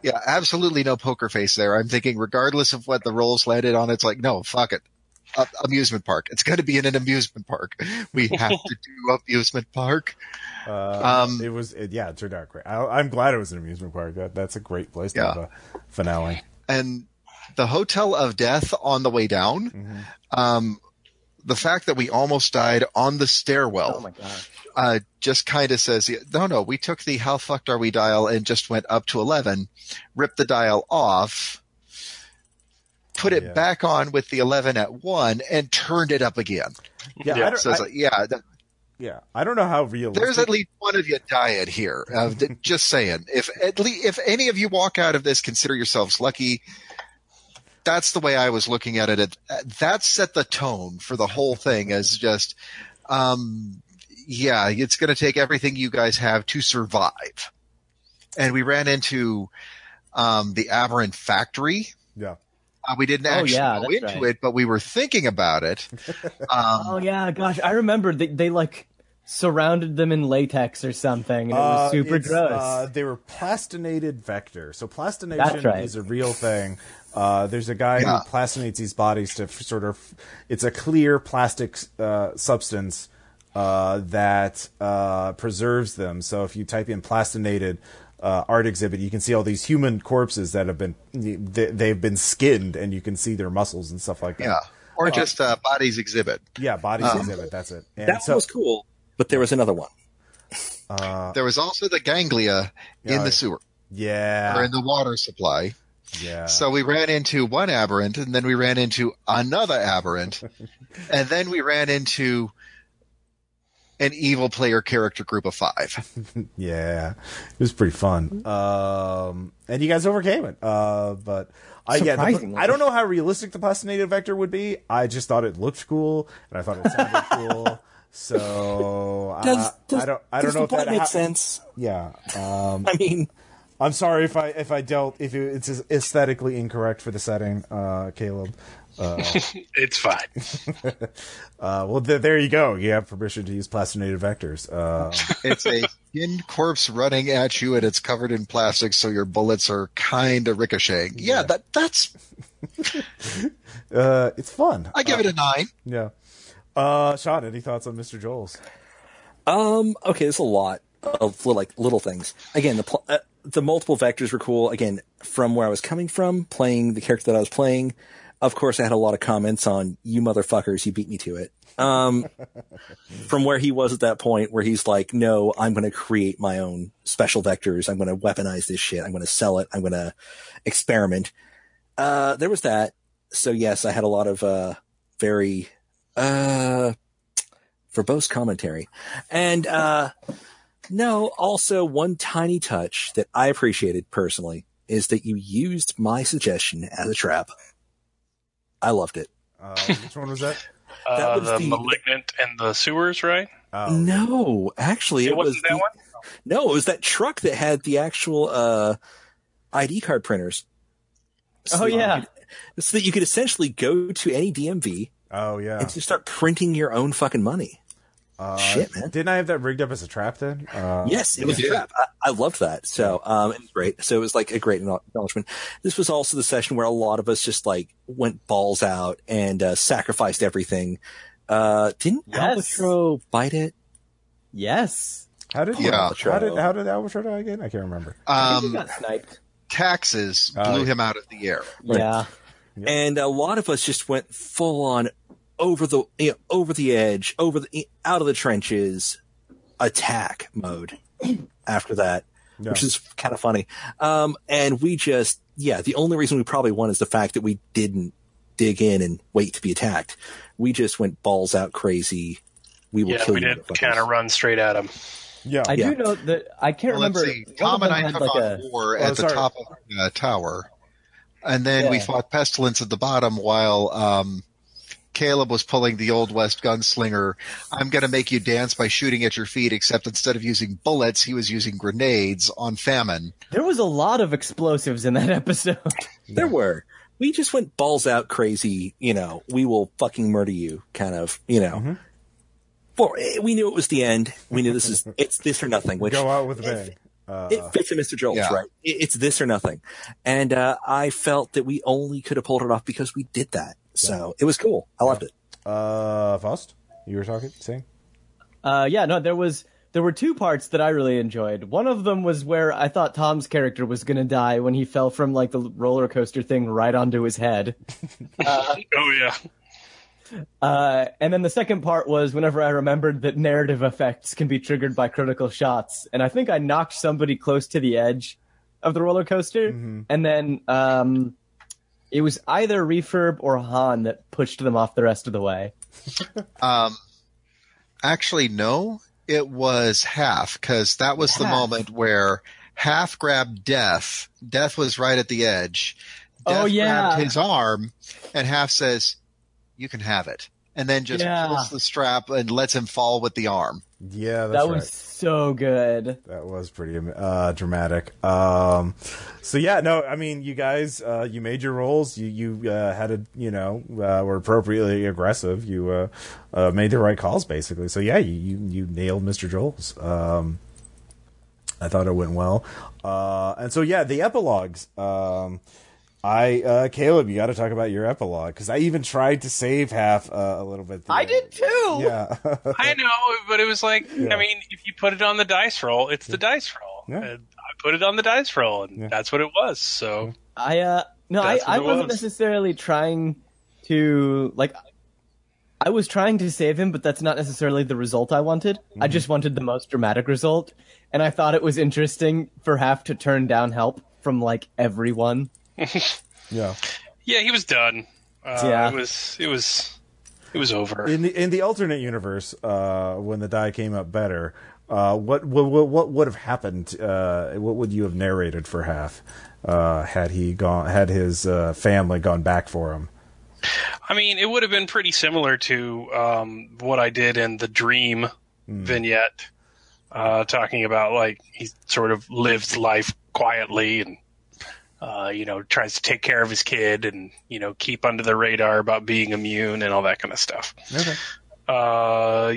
yeah, absolutely no poker face there. I'm thinking regardless of what the rolls landed on, it's like, no, fuck it. Amusement park. It's going to be in an amusement park. We have to do amusement park. It turned out great. I'm glad it was an amusement park. That's a great place to have a finale. And the Hotel of Death on the way down, the fact that we almost died on the stairwell, Oh my gosh. just kind of says, no, we took the how fucked are we dial and just went up to 11, ripped the dial off, put it back on with the 11 at 1, and turned it up again. Yeah. I don't know how realistic. There's at least one of you dying here. Just saying. If any of you walk out of this, consider yourselves lucky. That's the way I was looking at it. That set the tone for the whole thing as just, it's going to take everything you guys have to survive. And we ran into the Aberrant Factory. Yeah. We didn't actually go into it, but we were thinking about it. Oh yeah, gosh, I remember they like surrounded them in latex or something, and it was super gross. They were plastinated vector. So plastination is a real thing. There's a guy who plastinates these bodies to sort of. It's a clear plastic substance that preserves them. So if you type in plastinated art exhibit, you can see all these human corpses that have been they've been skinned, and you can see their muscles and stuff like that. Yeah, or just bodies exhibit. Yeah, bodies exhibit. That's it. And that was cool, but there was another one. There was also the ganglia in the sewer. Yeah. or in the water supply. Yeah. So we ran into one aberrant, and then we ran into another aberrant, and then we ran into an evil player character group of 5. Yeah. It was pretty fun. And you guys overcame it. But I don't know how realistic the plastinated vector would be. I just thought it looked cool, and I thought it sounded cool. So I don't know if that makes sense. Yeah. I mean, I'm sorry if it's aesthetically incorrect for the setting, Caleb. It's fine. Well, there you go. You have permission to use plastinated vectors. It's a skinned corpse running at you, and it's covered in plastic, so your bullets are kind of ricocheting. Yeah, that's. It's fun. I give it a 9. Yeah. Shaun, any thoughts on Mr. Joel's? Okay, there's a lot of little things. Again, the multiple vectors were cool. Again, from where I was coming from, playing the character that I was playing, of course, I had a lot of comments on, you motherfuckers, you beat me to it. From where he was at that point, where he's like, no, I'm going to create my own special vectors. I'm going to weaponize this shit. I'm going to sell it. I'm going to experiment. There was that. So yes, I had a lot of, very, verbose commentary. And, no, also one tiny touch that I appreciated personally is that you used my suggestion as a trap. I loved it. Which one was that? That was the Malignant and the Sewers, right? Oh. No, actually, it wasn't that one? No, it was that truck that had the actual ID card printers. So so that you could essentially go to any DMV. Oh, yeah. And just start printing your own fucking money. Shit, man. Didn't I have that rigged up as a trap then? Yes, it was a trap. I loved that. So, it was great. So it was like a great acknowledgement. This was also the session where a lot of us just like went balls out and sacrificed everything. Didn't Albatro bite it? Yes. How did Albatro die again? I can't remember. He got sniped. Taxes blew him out of the air. Yeah. Yep. And a lot of us just went full on over the edge, out of the trenches, attack mode after that, which is kind of funny. And we just, the only reason we probably won is the fact that we didn't dig in and wait to be attacked. We just went balls out crazy. We will kill you. We did kind of run straight at him. Yeah. I do know that I can't remember. Let's see. Tom and I took on war at the top of the tower. And then we fought Pestilence at the bottom while Caleb was pulling the Old West gunslinger. I'm going to make you dance by shooting at your feet, except instead of using bullets, he was using grenades on Famine. There was a lot of explosives in that episode. There were. We just went balls out crazy, we will fucking murder you kind of, Mm-hmm. Well, we knew it was the end. We knew it's this or nothing. Which Go out with a bang. It fits in Mr. Joel's, right? It's this or nothing. And I felt that we only could have pulled it off because we did that. So it was cool. I loved it. Faust, you were saying? There were 2 parts that I really enjoyed. One of them was where I thought Tom's character was going to die when he fell from like the roller coaster thing right onto his head. Oh yeah. And then the second part was whenever I remembered that narrative effects can be triggered by critical shots. And I think I knocked somebody close to the edge of the roller coaster. Mm-hmm. And then it was either Refurb or Han that pushed them off the rest of the way. Actually, no. It was Half, because that was the moment where Half grabbed Death. Death was right at the edge. Death grabbed his arm, and Half says, "You can have it," and then just pulls the strap and lets him fall with the arm. Yeah, that's that was so good. That was pretty dramatic. So yeah, no, I mean, you guys, you made your rolls. You had were appropriately aggressive. You made the right calls, basically. So yeah, you nailed Mr. Joel's. I thought it went well. And so yeah, the epilogues. Caleb, you got to talk about your epilogue, because I even tried to save Half a little bit there. I did too. Yeah, I know, but it was like, I mean, if you put it on the dice roll, it's the dice roll. Yeah. And I put it on the dice roll, and that's what it was. So I wasn't necessarily trying to I was trying to save him, but that's not necessarily the result I wanted. I just wanted the most dramatic result, and I thought it was interesting for Half to turn down help from like everyone. Yeah. Yeah, he was done. Yeah. It was over. In the alternate universe, when the die came up better, what would have happened? What would you have narrated for Half had his family gone back for him? I mean, it would have been pretty similar to what I did in the Dream vignette, talking about like he sort of lives life quietly and tries to take care of his kid and keep under the radar about being immune and all that kind of stuff. Okay.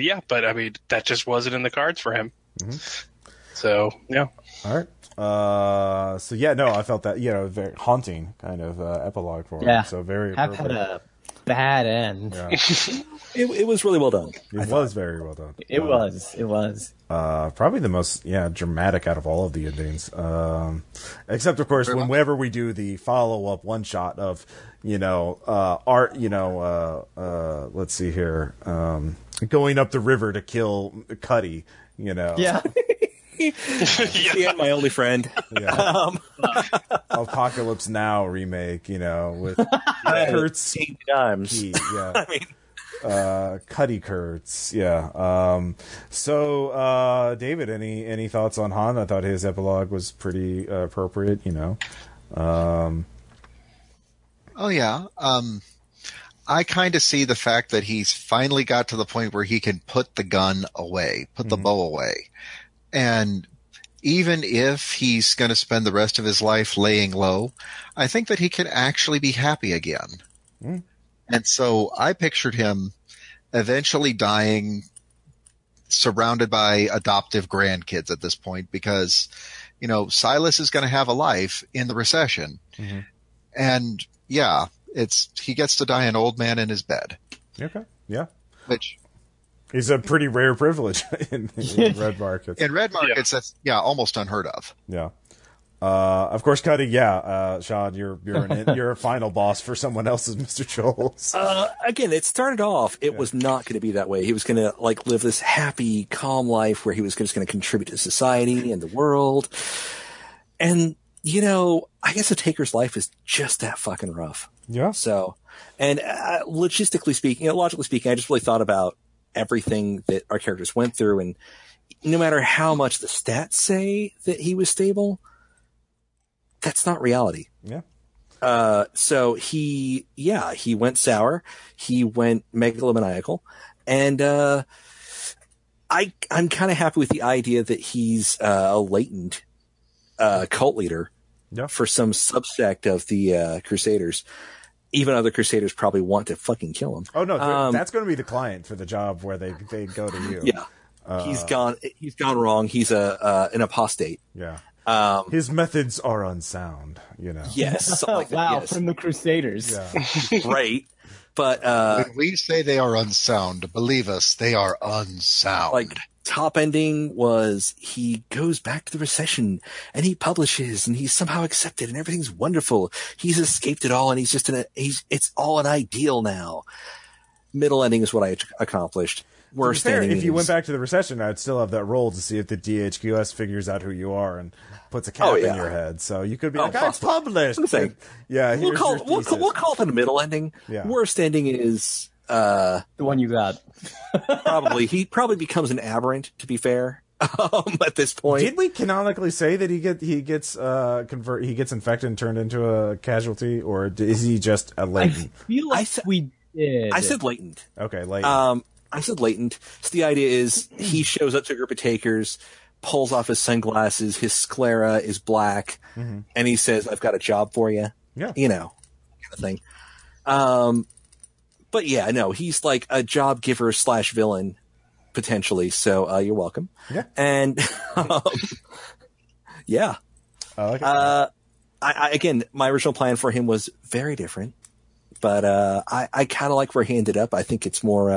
Yeah, but I mean that just wasn't in the cards for him. So yeah. All right. So yeah, no, I felt that very haunting kind of epilogue for him. Yeah. So very Half had a bad end. Yeah. It was really well done. It was very well done. It was. Probably the most dramatic out of all of the endings. Except of course whenever we do the follow up one shot of art. Let's see here. Going up the river to kill Cuddy. Yeah. Yeah, my only friend. Yeah. Apocalypse Now remake, with Kurtz. 8 times. Yeah. I mean, Cuddy Kurtz. Yeah. So, David, any thoughts on Han? I thought his epilogue was pretty appropriate, Oh, yeah. I kind of see the fact that he's finally got to the point where he can put the gun away, put the bow away. And even if he's going to spend the rest of his life laying low, I think that he can actually be happy again. And so I pictured him eventually dying surrounded by adoptive grandkids at this point because, Silas is going to have a life in the recession. And yeah, he gets to die an old man in his bed. Okay. Yeah. Which is a pretty rare privilege in red markets. In red markets, that's almost unheard of. Yeah. Of course, Cuddy. Yeah, Shaun, you're a final boss for someone else's Mr. Joel's. Again, it started off. It was not going to be that way. He was going to live this happy, calm life where he was just going to contribute to society and the world. And I guess the Taker's life is just that fucking rough. Yeah. So, and logically speaking, I just really thought about everything that our characters went through, and no matter how much the stats say that he was stable, that's not reality. Yeah. So he went sour, he went megalomaniacal, and I'm kind of happy with the idea that he's a latent cult leader for some subsect of the Crusaders. Even other Crusaders probably want to fucking kill him. Oh no, that's going to be the client for the job where they go to you. Yeah, he's gone wrong. He's an apostate. Yeah, his methods are unsound. Yes, something like that. Wow, yes. from the Crusaders. Yeah. Right. But when we say they are unsound, believe us, they are unsound. Top ending was he goes back to the recession and he publishes and he's somehow accepted and everything's wonderful. He's escaped it all and he's just it's all an ideal now. Middle ending is what I accomplished. Worst ending. If you went back to the recession, I'd still have that roll to see if the DHQS figures out who you are and puts a cap in your head. So you could be I published. Yeah, we'll call it a middle ending. Yeah. Worst ending is the one you got. he probably becomes an aberrant, to be fair. At this point, did we canonically say that he gets infected and turned into a casualty, or is he just a latent? I feel like we did. I said latent. Okay, latent. I said latent. So the idea is he shows up to a group of takers, pulls off his sunglasses, his sclera is black, and he says, "I've got a job for you." Yeah, kind of thing. But yeah, no, he's like a job giver / villain, potentially. So, you're welcome. Yeah. And, yeah. I like it. Again, my original plan for him was very different. but I kind of like where he ended up. I think it's more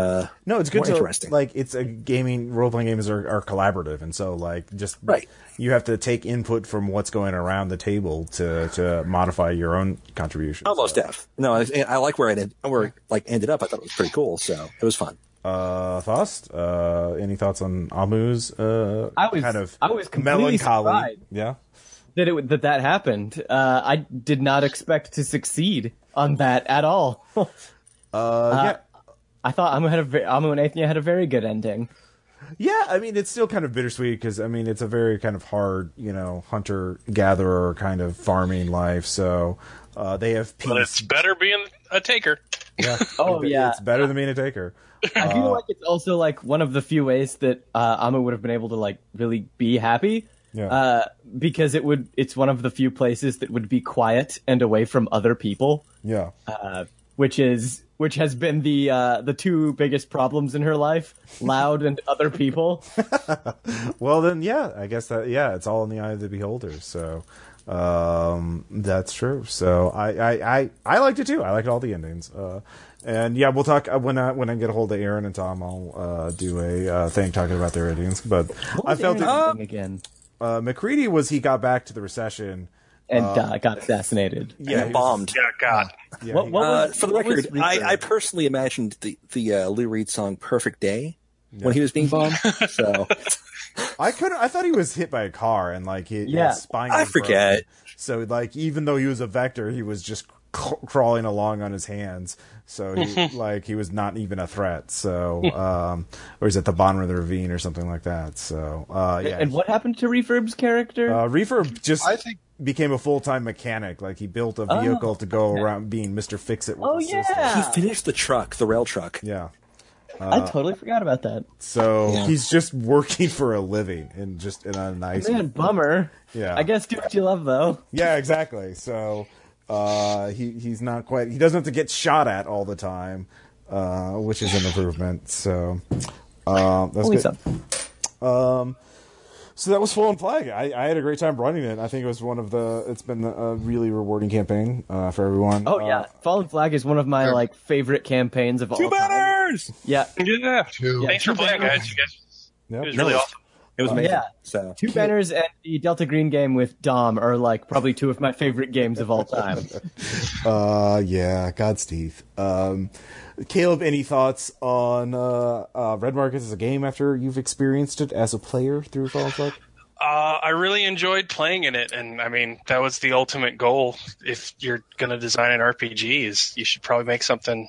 No, it's good more to interesting. like. It's a gaming role playing games are collaborative, and so like just Right. You have to take input from what's going around the table to modify your own contribution. Almost deaf. No, I like where it ended up. I thought it was pretty cool, so it was fun. Faust, any thoughts on Amu's I was completely melancholy? surprised. Yeah. That happened. I did not expect to succeed on that at all. Yeah. I thought Amu and Athenia had a very good ending. Yeah, I mean, it's still kind of bittersweet because, I mean, it's a very kind of hard, hunter-gatherer kind of farming life, so they have peace. But it's better being a taker. Yeah. Oh, yeah. It's better than being a taker. I feel like it's also, like, one of the few ways that Amu would have been able to, like, really be happy. Yeah. Because it's one of the few places that would be quiet and away from other people. Yeah. Which has been the two biggest problems in her life: loud and other people. Well, then, yeah, I guess it's all in the eye of the beholder. So, that's true. So I liked it too. I liked all the endings. And yeah, we'll talk when I get a hold of Aaron and Tom. I'll do a thing talking about their endings. But I felt it again. McCready he got back to the recession. And got assassinated. Yeah, and bombed. Yeah, God. Yeah, For the record, I personally imagined the Lou Reed song "Perfect Day" when he was being bombed. So I thought he was hit by a car and like his spine. I was forget. broken. So like even though he was a vector, he was just crawling along on his hands. So he was not even a threat. So or he's at the bottom of the ravine or something like that. So yeah. And what happened to Refurb's character? Refurb just I think became a full-time mechanic. Like he built a vehicle to go around being Mr. Fix-It with his sister. He finished the rail truck. Yeah. I totally forgot about that. So he's just working for a living and just in a nice Man, bummer. Yeah. I guess do what you love, though. Yeah, exactly. So he's not quite. He doesn't have to get shot at all the time, which is an improvement. So that's Only good. some. So that was Fallen Flag. I had a great time running it. I think it was it's been a really rewarding campaign for everyone. Oh yeah, Fallen Flag is one of my favorite campaigns of all time. Two banners. Yeah. Yeah. Two. Thanks for playing, guys. You guys. Yep. It was really awesome. It was amazing. Yeah. So Two Banners and the Delta Green game with Dom are probably two of my favorite games of all time. Yeah, God's teeth. Caleb, any thoughts on Red Market as a game after you've experienced it as a player through Fallen Flag? I really enjoyed playing in it, and I mean that was the ultimate goal. If you're going to design an RPG, is you should probably make something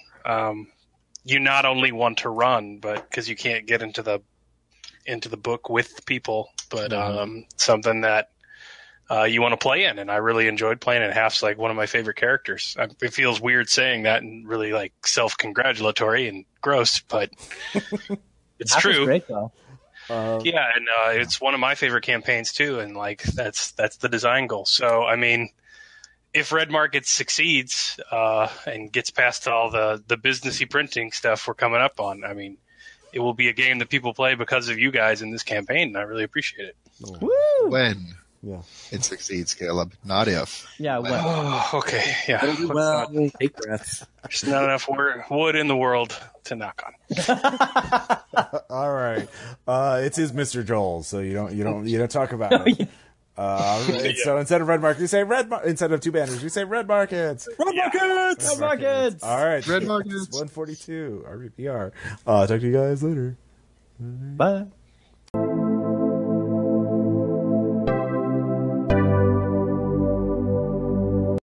you not only want to run, but because you can't get into the book with people, but something that you want to play in. And I really enjoyed playing it. Half's like one of my favorite characters. It feels weird saying that and really like self-congratulatory and gross, but it's Half is true. great though. Yeah, and it's one of my favorite campaigns too, and like that's the design goal. So I mean, if Red Market succeeds and gets past all the businessy printing stuff we're coming up on, I mean, it will be a game that people play because of you guys in this campaign, and I really appreciate it. Woo! when Yeah. it succeeds, Caleb, not if. Yeah, well, Oh, okay, yeah. well, take breaths. There's not enough wood in the world to knock on. All right. It's his Mr. Joel, so you don't talk about it. So instead of Red Market, you say instead of Two Banners, you say Red Markets. Red Markets! Red Markets! All right. Red Markets. 142 RPPR. Talk to you guys later. Bye.